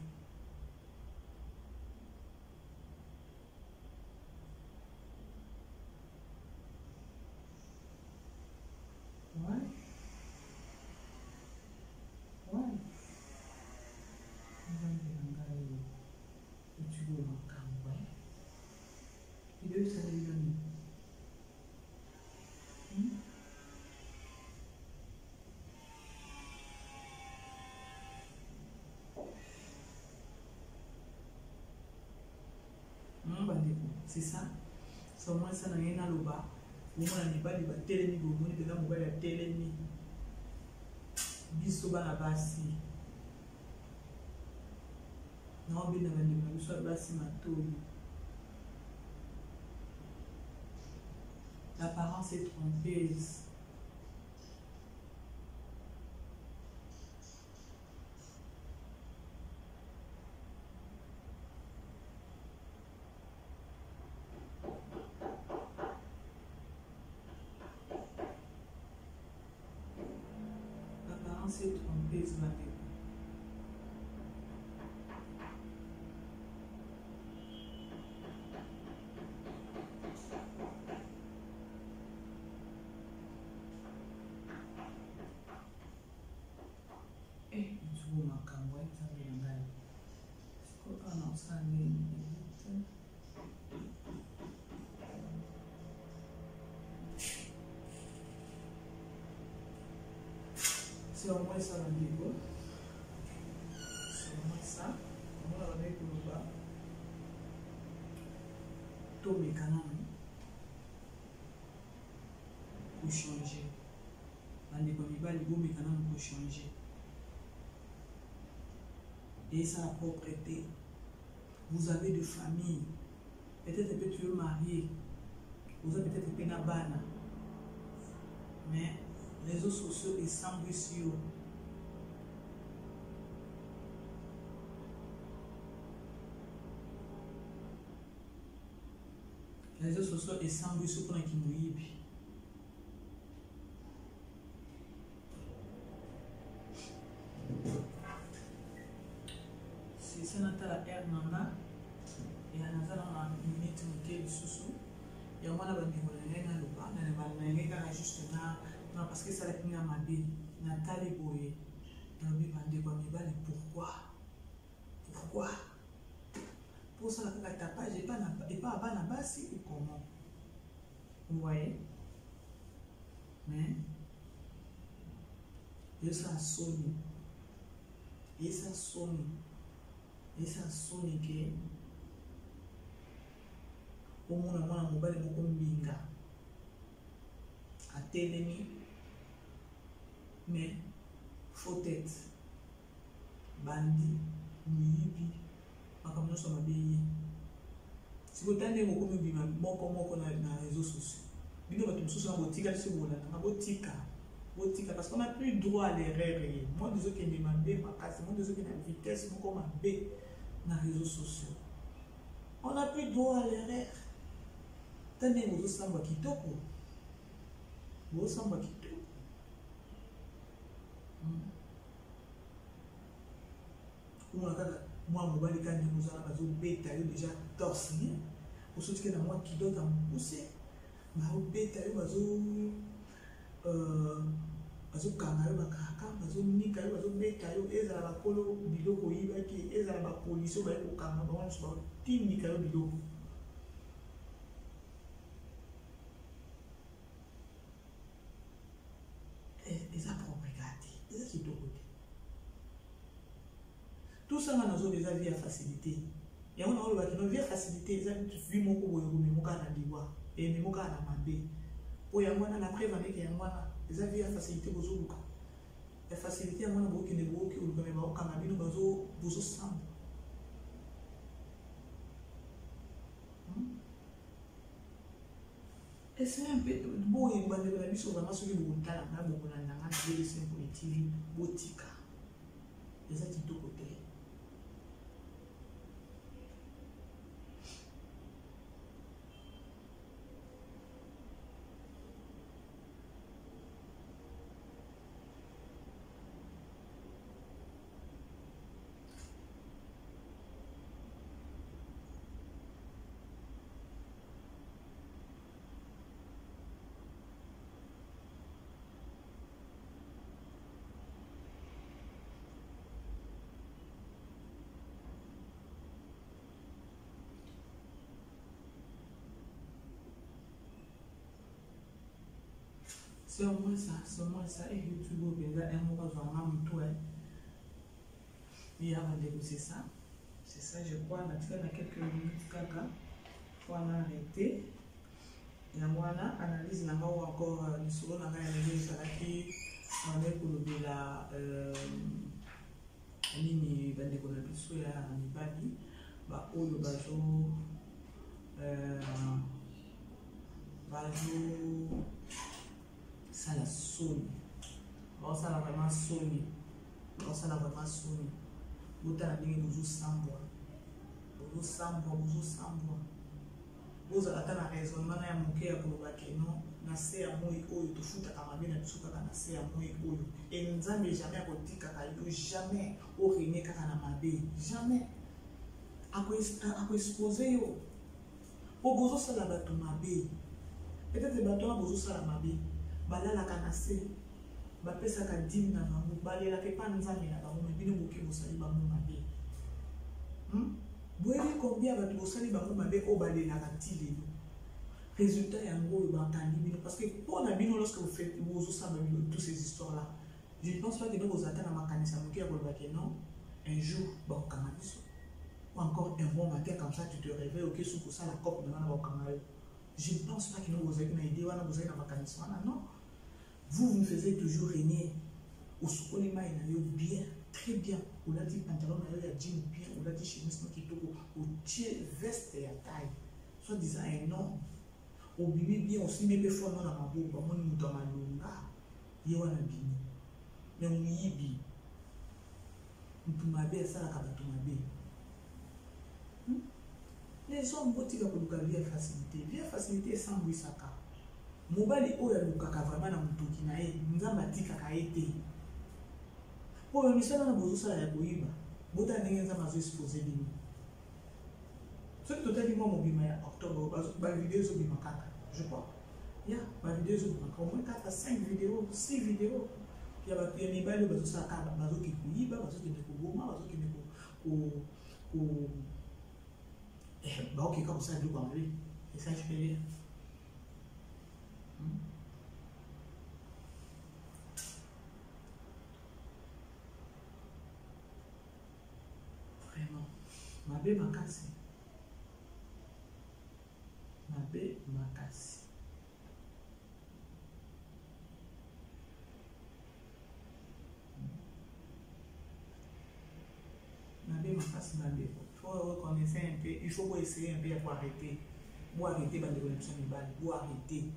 c'est ça. C'est au moins ça n'a rien à l'oba. Au moins on n'est pas des batelemi, au moins on est des batelemi. Bisoba la basi. Non, bien avant de me soit basi ma tour. L'apparence est trompeuse. L'apparence est trompeuse, ma bébé. C'est au moins ça, le niveau. C'est au moins ça. On va remettre le bas. Tout mes canons pour changer. On est comme il va, les beaux mécanons pour changer. Et ça, la propreté. Vous avez de famille. Peut-être que tu es marié. Vous avez peut-être une bana. Mais les réseaux sociaux et semblent sur. Les réseaux sociaux et semblent sur pour qui mouillent. C'est ça, la air nana. Et à la minute de sous. Et on va la juste là. Non, parce que ça l'a mis à ma vie. Nathalie Boye. Pourquoi? Pourquoi? Pour ça, la tapage n'est pas à base ou comment? Vous voyez? Mais, et ça sonne. Et ça sonne. Et ça sonne que. Au moins, on va le mbinga. À télémi. Mais, faut être bandit, muibi, comme nous sommes habillés. Si vous tenez mon commun, mon comment on a dans les réseaux sociaux. Vous avez tout ça, vous tirez sur vous, botika, parce qu'on n'a plus droit à l'erreur. Moi, des autres qui me m'habillent, ma casse, moi, des autres qui ont la vitesse, moi, comme m'habillent dans les réseaux sociaux. On n'a plus droit à l'erreur. Tenez, vous aussi, vous quittez. Vous aussi, vous quittez. Moi, mon bali, quand nous avons bêta, déjà torsiné. Pour ceux qui ont moi qui doivent me pousser, ma bêta, bazo kanga yo bakaka bazo nika yo bazo beta yo ezala bakolo biloko yibaki ezala ba police ba ko kanga ba wana so tindika yo biloko. Eza propriété, eza kitoko. Tout ça dans nos déjà vie à facilité. Et on a eu une vie à facilité, ils ont vu mon coup de Moka na Diwa et Moka na Mabé. Pour Yamana, la preuve avec Yamana, ils ont vu à facilité vos autres. La facilité à moi, beaucoup qui ne voient que vous avez au Canada, vous ensemble. Et c'est un peu beau et bon, la vie sur vraiment sur le bon talent, beaucoup de dessins politiques, botica. Les attitudes de côté. C'est au moins ça, et YouTube, il y a un mot vraiment tout. Il y a c'est ça. C'est ça, je crois, on a quelques minutes, caca. On a arrêté. Il y a moi, analyse, on a encore du solo, on a analysé qui on est pour le la ligne de la bah, oh, le bateau. ça la sonne. Ça la vraiment sonne. Ça la vraiment sonne. Vous avez besoin de vous avez un raisonnement à mon cœur pour le non, nasé à moi ou tu fous ta maman na tsuka na nasé à moi ou et nous n'avons jamais apporté kakayo jamais au régner kakana mabe jamais à quoi exposer yo pour bozo sala bato mabe peut-être bato na bozo sala mabe balala kanase ba pesa ka dim na bango balela ke pa nzambe na bango mais bino boke bosali bango mabe boyebi combien bato bosali bango mabe o balelaka ti lelo résultat yango oyo bakandi bino parce que mpona bino lorsque vous faites bozosamba bino toutes ces histoires là je ne pense pas que vous ata na makanisa moke ya koloba ke non un jour bakokanga biso ou encore un bon matin comme ça tu te réveilles oke suku osala cope na wana bakokanga yo je ne pense pas que bozalaki na idée wana bozali na makanisa wana non vous me faisiez toujours régner au sukoli mai na yo bien très bien. On a dit pantalon, on a dit bien, on a dit chemise, qui au tiers veste et à taille. Soit disant un homme. Au bibi bien aussi, mais fort dans ma bouche, moi nous dans ma longa. Yewana bini. Mais on y bi. On m'a bien ça la cabane m'a bien. Les hommes botti ka koluka via facilité. Via facilité sans bouisaka. Mobali oya lukaka vraiment na mutoki na ye. Nzamba tika ka été. Pour le ministère, on a besoin de la boïba. Vous avez des gens qui sont exposés. Ce qui est mon mobile, octobre, la vidéo est au Bimakaka, je crois. Il y a la vidéo est au Bimakaka, au moins 4 à 5 vidéos, 6 vidéos. Il y a des gens qui ont besoin de la boïba, qui ont besoin de comme ça, et ça, je peux dire. Vraiment, mabe makasi. Mabe makasi. Mabe makasi mabe. Il faut reconnaître un peu, il faut essayer un peu pour arrêter. Pour arrêter la dévolution du bal, pour arrêter.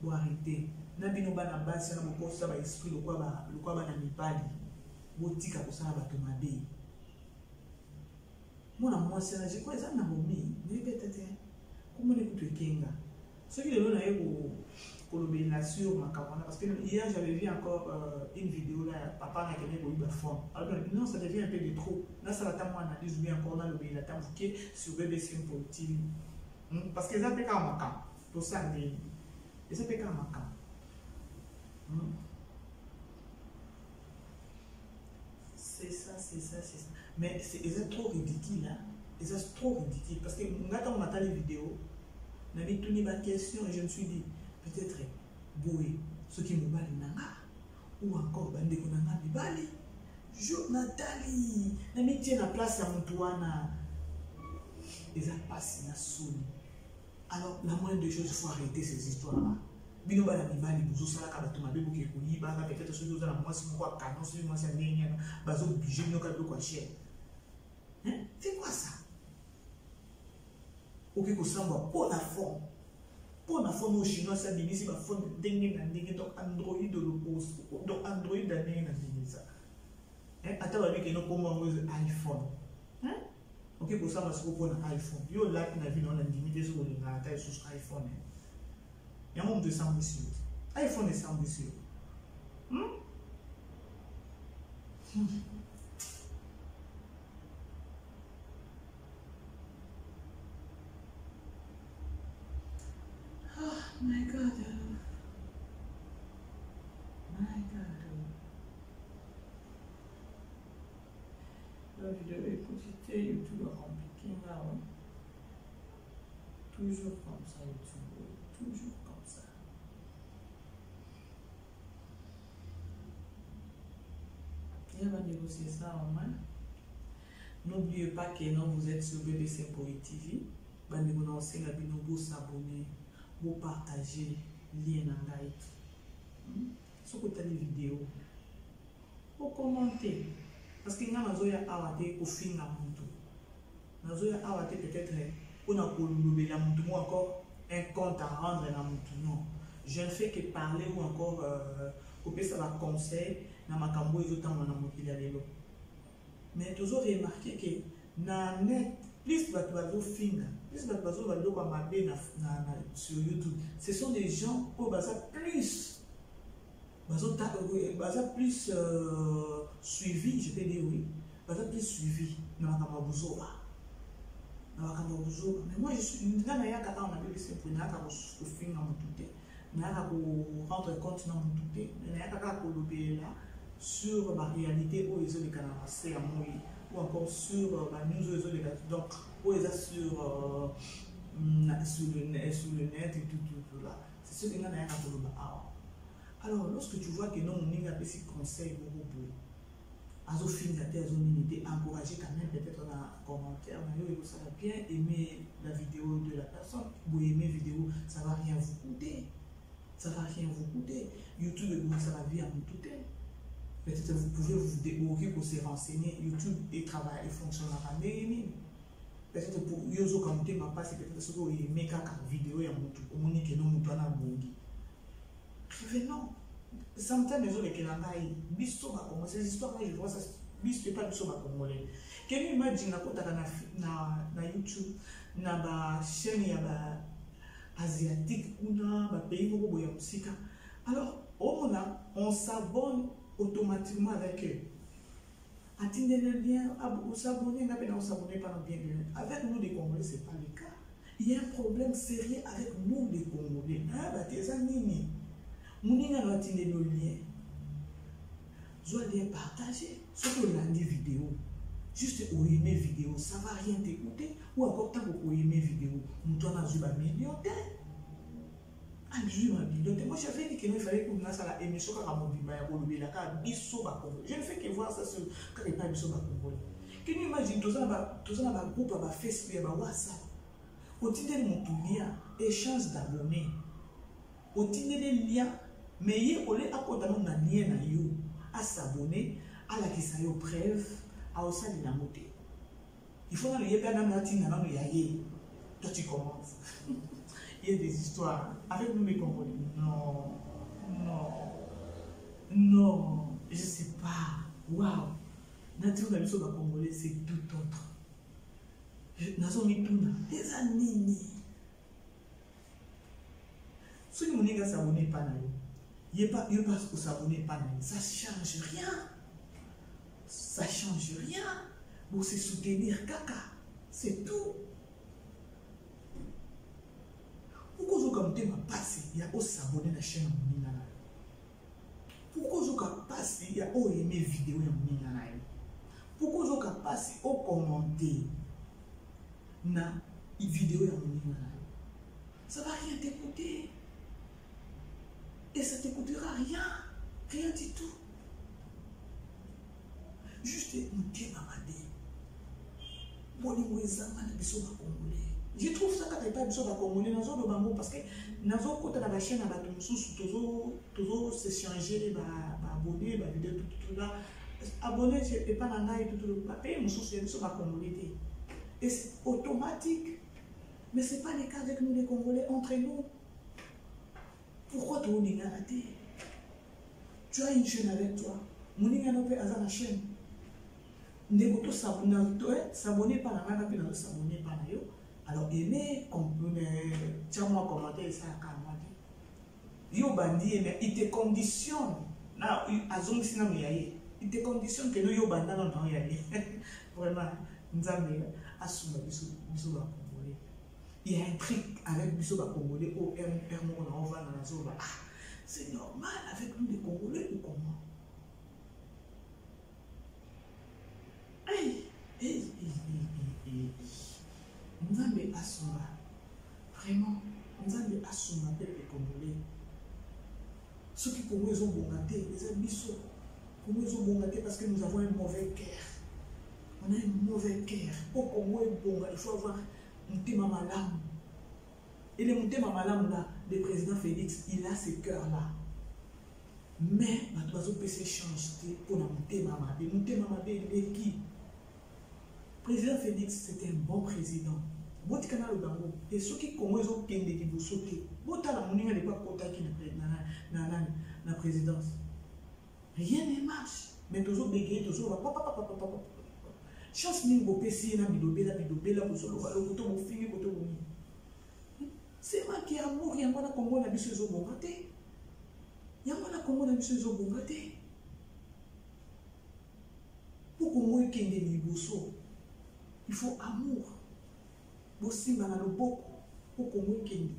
Pour arrêter. Nabino bana basi na mokosa ba esprit le quoi ba na mibali. Botika ko sala bato mabe. Moi, c'est là, j'ai quoi ça n'a pas mis, mais peut-être, comment écouter Kenga. Ce qui est là, c'est sur ma caméra. Parce que hier, j'avais vu encore une vidéo là, papa n'a qu'à pour fond. Alors, non, ça devient un peu de trop. Là, ça va t'avoir analyse ou bien encore dans le pays, la table sur BBC pour TV. Parce que ça fait qu'à ma cam, pour ça, et ça fait qu'à ma cam. C'est ça. Mais c'est trop ridicule, hein? C'est trop ridicule. Parce que quand on attend les vidéos, on a mis toutes les questions et je me suis dit, peut-être, Boé, ceux qui me balent nanga, ou encore Bandeko nanga Bibali, Jo Nathalie, on a mis la place à Moutouana. Et ça passe, na souni. Alors, la moindre des choses, il faut arrêter ces histoires-là. Bino bala mibali buzo sala ka bato mabe boke kuni ba ka peut-être ceux qui ont la mwasi moko canon ceux qui mwasi ndenya bazo obligé bino ka ko cher. Hein? C'est quoi ça? OK ko samba pour la forme. Pour la forme au chinois ça dit ici ba forme ndenge na ndenge donc Android de l'opposé. Donc Android na ndenge na ndenge ça. Hein? Ata ba biki no komo iPhone. Hein? OK ko samba c'est pour na iPhone. Yo là na vie on a limité sur le na ta sur iPhone. Il y a un nombre de 100 monsieur. iPhone est 100 monsieur. Oh my God. My God. La vidéo est petite, YouTube est compliqué là. Toujours comme ça, YouTube. Toujours comme ça. Il va négocier ça en main. N'oubliez pas que non, vous êtes sur BBC Boy TV. Vous s'abonner, vous partager, lien en like. Si vous avez des vidéos, vous commentez. Parce que nous avons awate au fin de la montre. Nous avons awate peut-être on a encore un compte à rendre dans mon tout. Non. Je ne fais que parler ou encore couper ça va conseil dans ma cambo et autant dans mon pilalo. Mais toujours remarqué que na net plus de finger, plus de sur YouTube. Ce sont des gens qui ont plus plus suivi, je peux dire oui, plus suivi dans ma cambo. Mais moi je suis une grande ayaka quand on a vu c'est pour n'aka au fin dans mon tout n'aka pour rendre compte dans mon tout n'aka pour l'obéir là sur ma réalité où ils ont les canards c'est à moi ou encore sur ma news où ils ont les donc où ils sont sur le net et tout là c'est ce que n'aka pour l'obéir. Alors lorsque tu vois que non on n'a pas ces conseils beaucoup azo fingater azo minité encourager quand même peut-être dans un commentaire mais vous allez bien aimer la vidéo de la personne vous aimez vidéo ça va rien vous coûter YouTube ça va bien vous coûter peut-être vous pouvez vous débrouiller pour se renseigner YouTube et travailler et fonctionnera bien peut-être pour yozo commenter ma passe peut-être ce que vous aimez quand vidéo et au monique non mutana bongi revenons. Sometimes les autres qui n'ont pas eu ces histoires là je vois ça biso pas biso ba congolais. Can you imagine na YouTube na ba chaîne ya ba asiatique ou na ba pays beaucoup boya musika. Alors on s'abonne automatiquement avec eux. Attendez le lien, vous s'abonnez, on s'abonne pas bien. Avec nous les Congolais c'est pas le cas. Il y a un problème sérieux avec nous les Congolais. Ah bah tes amis Mouninga doit atteindre le lien. Je dois les partager. Surtout lundi vidéo. Juste au aimer vidéo, ça va rien t'écouter. Ou encore tant que aimer vidéo, nous doit dans une million. Moi j'avais dit qu'il fallait que nous fassions la émission je ne fais que voir ça sur quand il n'y a pas de Congolais. Can you imagine tout ça dans un groupe à Facebook, à WhatsApp. Au titre de mon lien, échange d'abonnés. Au titre de liens. Mais il y a un lien à s'abonner, à la question de preuve, à aussi de la montée. Il faut aller à la matinée, toi tu commences. Il y a des histoires avec nous les Congolais. Non, je ne sais pas. Waouh, nature de la Congolais, c'est tout autre. Nous avons mis tout des années. Ceux qui ne s'abonnent pas, il n'y a pas que s'abonner pas, ça ne change rien. Ça ne change rien. Pour se soutenir, caca, c'est tout. Pourquoi vous avez passé, il y a s'abonner à la chaîne. Pourquoi vous avez passé, il y a aimer vidéo. Pourquoi vous avez passé, au commenter na vidéo. Ça ne va rien t'écouter. Et ça ne t'écoutera rien. Rien du tout. Juste écouter Mamadé. Je trouve ça quand il n'y a pas besoin de Congolais parce que dans la chaîne, toujours s'échanger les abonnés, les vidéos, tout là. Abonnés, et pas dans et tout le papier, nous sommes Congolais. Et c'est automatique. Mais ce n'est pas le cas avec nous les Congolais, entre nous. Pourquoi tu as raté? Tu as une chaîne avec toi. Moninga no pe aza na chaîne. Ndeko s'abonner par la main, puis s'abonner par la yo. Alors aimez, tiens-moi commenter ça à Kamadi. Yo bandi, mais il te conditionne. Là, azong sina miyaye. Il te conditionne que nous yo banda non non yaye. Vraiment, nzambe asuma biso ba Congolais. Il y a un truc avec biso ba Congolais au on va dans la zone. Ah, c'est normal avec nous les Congolais ou comment? Nzambe asuma. Vraiment, Nzambe asuma les Congolais. Ceux qui pour nous ils ont bon gâté, les amis pour nous ils ont bon gâté parce que nous avons un mauvais cœur. On a un mauvais cœur. Au Congo, il faut avoir un thème malam. Et le thème malam là, le président Félix, il a ce cœur-là. Mais, notre oiseau peut se changer pour nous thème malam. Le thème malam, il est qui? Le président Félix, c'était un bon président. botika na lobango et soki Congo ezokende liboso te botala moninga lepa kotaki na présidence rien ne marche mais tozobegeye tozoloba chance nini bopesi ye na bidobela bozoloba lokoto bofini koto boni c'est marqué amour yango na Congo na biso ezobonga te yango na Congo na biso ezobonga te pour Congo ekende liboso il faut amour bosimba na loboko pour Congo ekende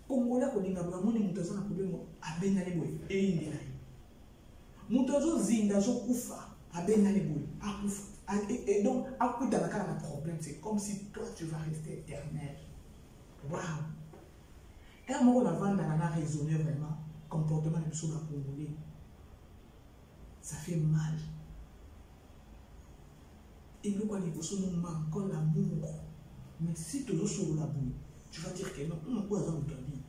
Congolais kolinga bamoni moto aza na problème abengani boye eyinde na ye moto azozinda azokufa abengani boye akufa et donc akutana kaka na problème c'est comme si toi tu vas rester éternel. Waouh! Et moi on a raisonné vraiment comportement de la Congolais. Ça fait mal. Et nous, quand nous manquons l'amour, mais si tu es sur la boue, tu vas dire que non, on peut avoir notre vie.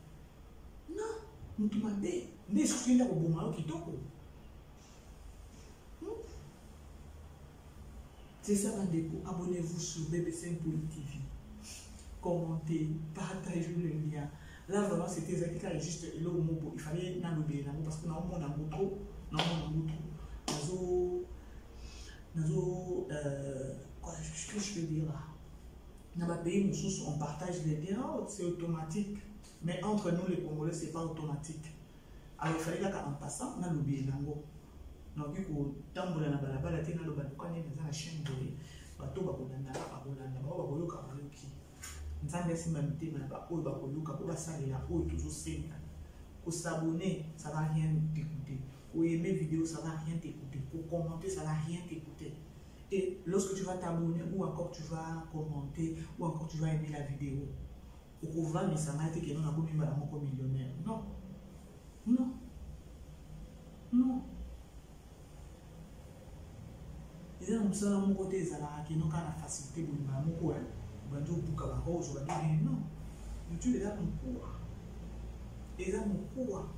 Non, nous te demandons, mais ce qui est là au bon moment qui t'ouvre. C'est ça, abonnez-vous sur BBC Impoli TV. Commentez, partagez le lien. Là, vraiment, c'était juste le mot. Il fallait n'allouer parce que nous avons trop. Qu'est-ce que je peux dire là? Dans le pays, on partage les liens, c'est automatique. Mais entre nous, les Congolais, ce n'est pas automatique. Alors, il fallait qu'en passant, on a l'oublié. Donc, il faut tambour na balabala te na loba ko ne na chaîne boye bato ba kolanda ba koloka baloki nzambe simba mitema na ba oyo ba koluka ko basalela oyo toujours senga ko s'abonner ça va rien t'écouter ko aimer vidéo ça va rien t'écouter ko commenter ça va rien t'écouter et lorsque tu vas t'abonner ou encore tu vas commenter ou encore tu vas aimer la vidéo ou va mais ça m'a été que non na komi ba moko millionnaire non non non. Ils ont ça dans mon côté, ils ont qui n'ont pas la facilité pour nous mon coin. Ben tu bouca la rose, on va dire non. Tu les as mon coin. Ils ont mon coin.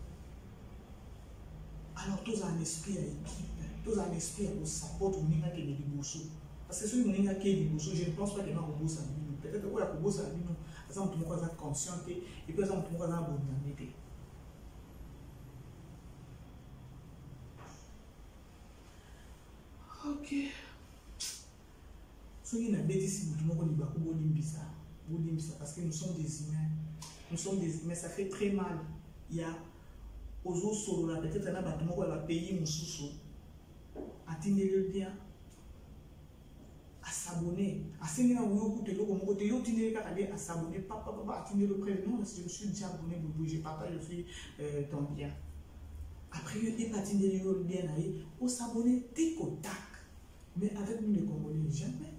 Alors tous en esprit à l'équipe, tous en esprit à support au niveau qui est des bourseaux. Parce que celui qui est des bourseaux, je ne pense pas qu'il y a un bourse à nous. Peut-être qu'il y a un bourse à nous. Parce que nous sommes conscients et puis nous sommes bonne. Ok. Ce qui n'a bêtise, c'est que nous parce que nous sommes des humains. Nous sommes des humains, ça fait très mal. Il y a aux autres solo là, peut-être un bâtiment qui va payer mon sous atteindre le bien, à s'abonner, à s'abonner, à s'abonner, papa, atteindre le prêt. Non, je me suis déjà abonné, je partage aussi ton bien. Après, il y a atteindre le bien, on s'abonner, tic au tac. Mais avec nous les Congolais, jamais.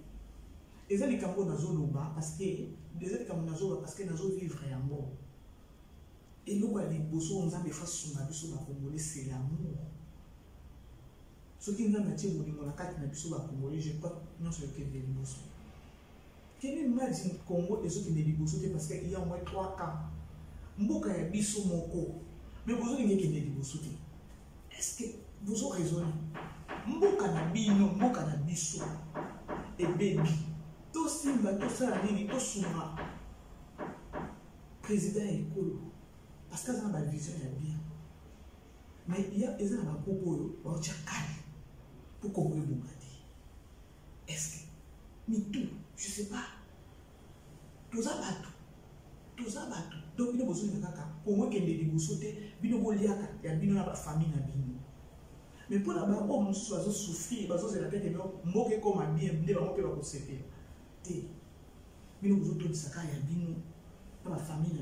Et ça, les Camerounais n'ont pas parce que les Camerounais parce que nous vivons vraiment. Et nous, les Bosso, on a des fois sur la biso Congolais, c'est l'amour. Ce qui nous a mis au la carte de biso Congolais, je crois non sur lequel les Bosso. Quel est le Congo et ceux qui ne Bosso parce qu'il y a au moins 3 cas. Mboka ya biso moko. Mais vous avez qui ne Bosso. Est-ce que vous avez raisonné? Mboka na bino, mboka na biso et baby to simba to sala nini to suma président ekolo parce que ça a une vision ya bien mais il y a des gens qui ont un calme pour Congo Bongati. Est-ce que mais tout je sais pas tous abattu donc il y a besoin de kaka Congo qui est des bosoté bino boliaka ya bino na ba famille na bino. Mais pour la bas, on soit souffrir, parce que c'est la tête de l'homme, comme un bien, ne va pas se faire. Mais nous autres, ça y a bino, dans la famille,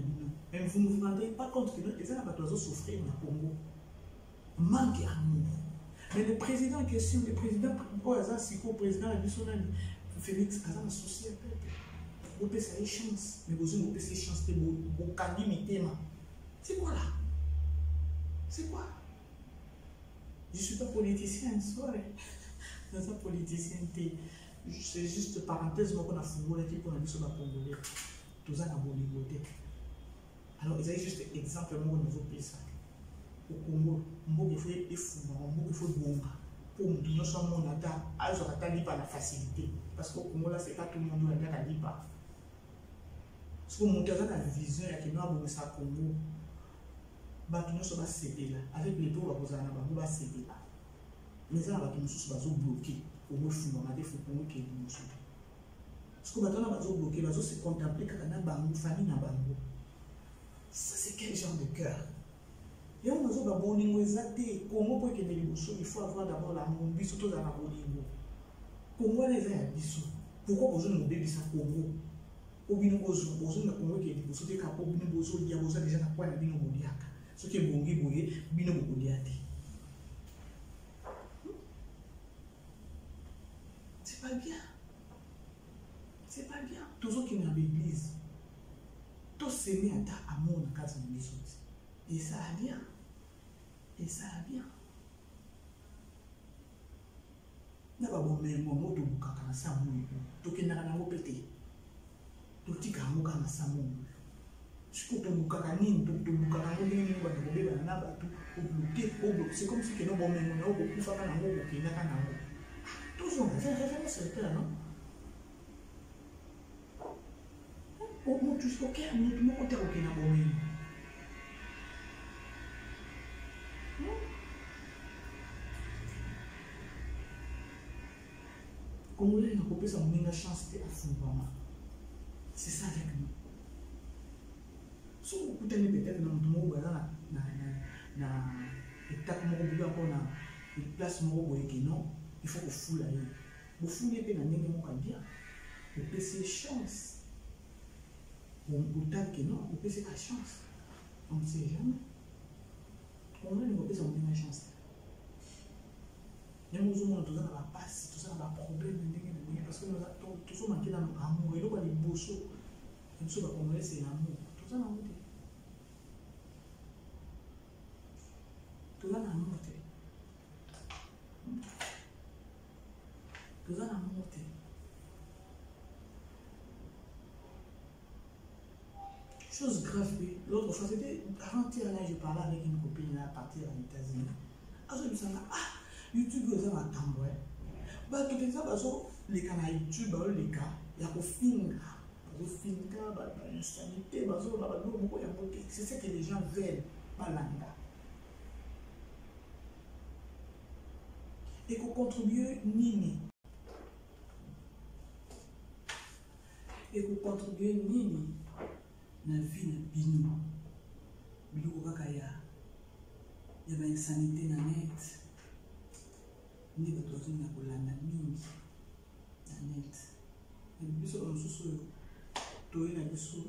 même vous ne vous rendez pas compte que les gens vont souffrir dans le Congo. Manque d'amour. Mais le président en question, le président, le président Félix Kazan associé à peuple. Vous pouvez faire des chances, mais vous avez des chances de vous calmer. C'est quoi là? C'est quoi? Je ne suis pas politicien, sorry. Je ne suis pas politicien. C'est juste parenthèse, moi, qu'on a fourré l'équipe qu'on a vu sur la Congolais. Tout ça, on a boligoté. Alors, il y a juste exemple, moi, on a vu ça. Au Congo, il faut des fous, il faut des bombes. Pour nous, nous sommes mon attaque, alors on a pas la facilité. Parce qu'au Congo, là, c'est pas tout le monde qui a dit pas. Si vous montez dans la vision, il y a quelqu'un qui a ça Congo. Bato nyonso basepela avec les taux bakozala na bango basepela mais eza na bato mosusu bazobloke omofungwama te fokongo keli mosusu parce que bato wana bazobloke bazose contemple kaka na bango famille na bango. Ça c'est quel genre de cœur? Yango nazoba bolingo eza te. Kongo po ekende liboso il faut avoir d'abord l'amour. Biso tozala na bolingo. Kongo wana eza ya biso. Pourquoi bozolinga kobebisa Kongo? Po bino bozolinga Kongo ekende liboso te kaka po bino bozolia boza deja na kwa na bino boliaka. Ce qui est bon, bino c'est pas bien. C'est pas bien. Tous ceux qui sont dans l'église, tous s'aimer à ta amour dans la case de l'église. Et ça va bien. Et ça va bien. N'a pas bon, mais mon mot de bouka quand ça mouille. Donc il n'a rien à péter. Donc tu as un mot quand ça mouille. C'est comme si que nous avons beaucoup de femmes qui n'ont pas toujours référence à ça, non? On touche au cœur, mais tout le monde est au cœur. Comme on a une chance de la c'est ça avec nous. Si vous écoutez peut-être dans le monde, na étape moko encore na place moko non, il faut que vous la vous foulez pe na ndenge moko bien. Vous payez chance. Vous que non, vous payez la chance. On ne sait jamais. On a une chance. Il y a des gens qui ont la passe, tout ça, un problème, parce que tout ça manque d'amour. Et là, les bossos, tout ça, c'est l'amour. Tout ça, l'amour. Tout ça, l'amour. Tout ça, l'amour. Chose grave, l'autre fois, c'était avant-hier, là, je parlais avec une copine là, à partir aux États-Unis. Alors, je me suis dit, YouTube, vous avez un temps, ouais. Bah, tout ça, les canaux YouTube, les cas, il y a un film, l'insanité, c'est ce que les gens veulent, pas l'anga. Et qu'on contribue nini. Et qu'on contribue nini na vie na bino. Biloko kaka ya ba insanité na net. Nde bato bazolinga kolanda mingi na net. Biso mosusu toye na biso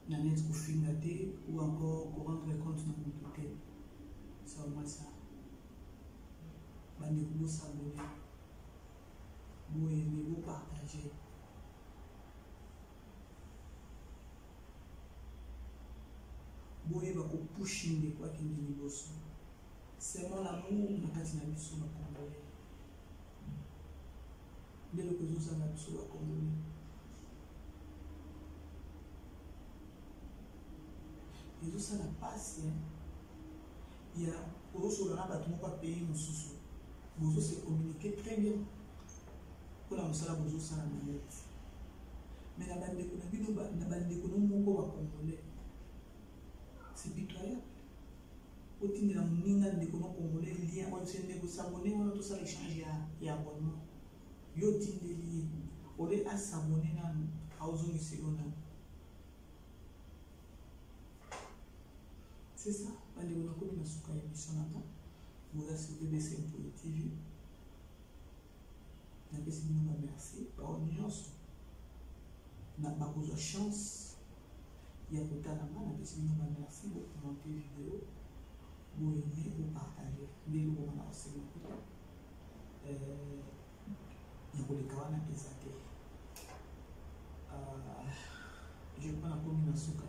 na net kofinga te ou encore rendre compte na moto te. C'est au moins ça. Bandeko bosabone, boyeme, bopartager. Boyeba kopushinde kwa kende liboso. C'est mon amour na kati na biso na Congolais. Ndelo kozoza na biso ba Congolais. Ils ont ça la passe. Il y a aussi le rabat mon pas pays mosusu. Bozo se communiquer très bien. Pour la musala bozo ça na net. Mais la bande de bino na bande de moko wa Congolais. C'est pitoyable. Au titre de la moninga de Congolais, lien on se s'abonner, on a tout ça échange et abonnement. Yo titre de lien. On est à s'abonner à ozoni segona. C'est ça. Bande de comme na suka émission là. Vous avez sur BBC TV. Na besi bino merci. Par audience. Na ba besoin chance. Il y a beaucoup de merci pour commenter la vidéo, pour aimer, pour partager. Dès que vous avez aussi beaucoup, il y a des cas qui sont je prends la combinaison de la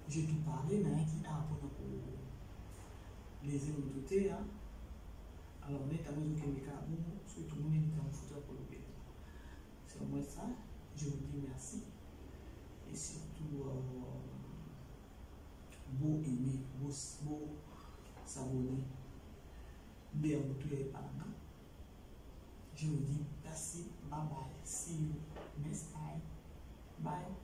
j'ai tout parlé, mais il y a pour les émotions. Alors, on est à mesure que les cas, tout le monde est en photo pour le bien. C'est au moins ça. Je vous dis merci. Et surtout beau aimer, beau s'abonner, bien tout les parents. Je vous dis merci, bye bye, see you next time. Bye.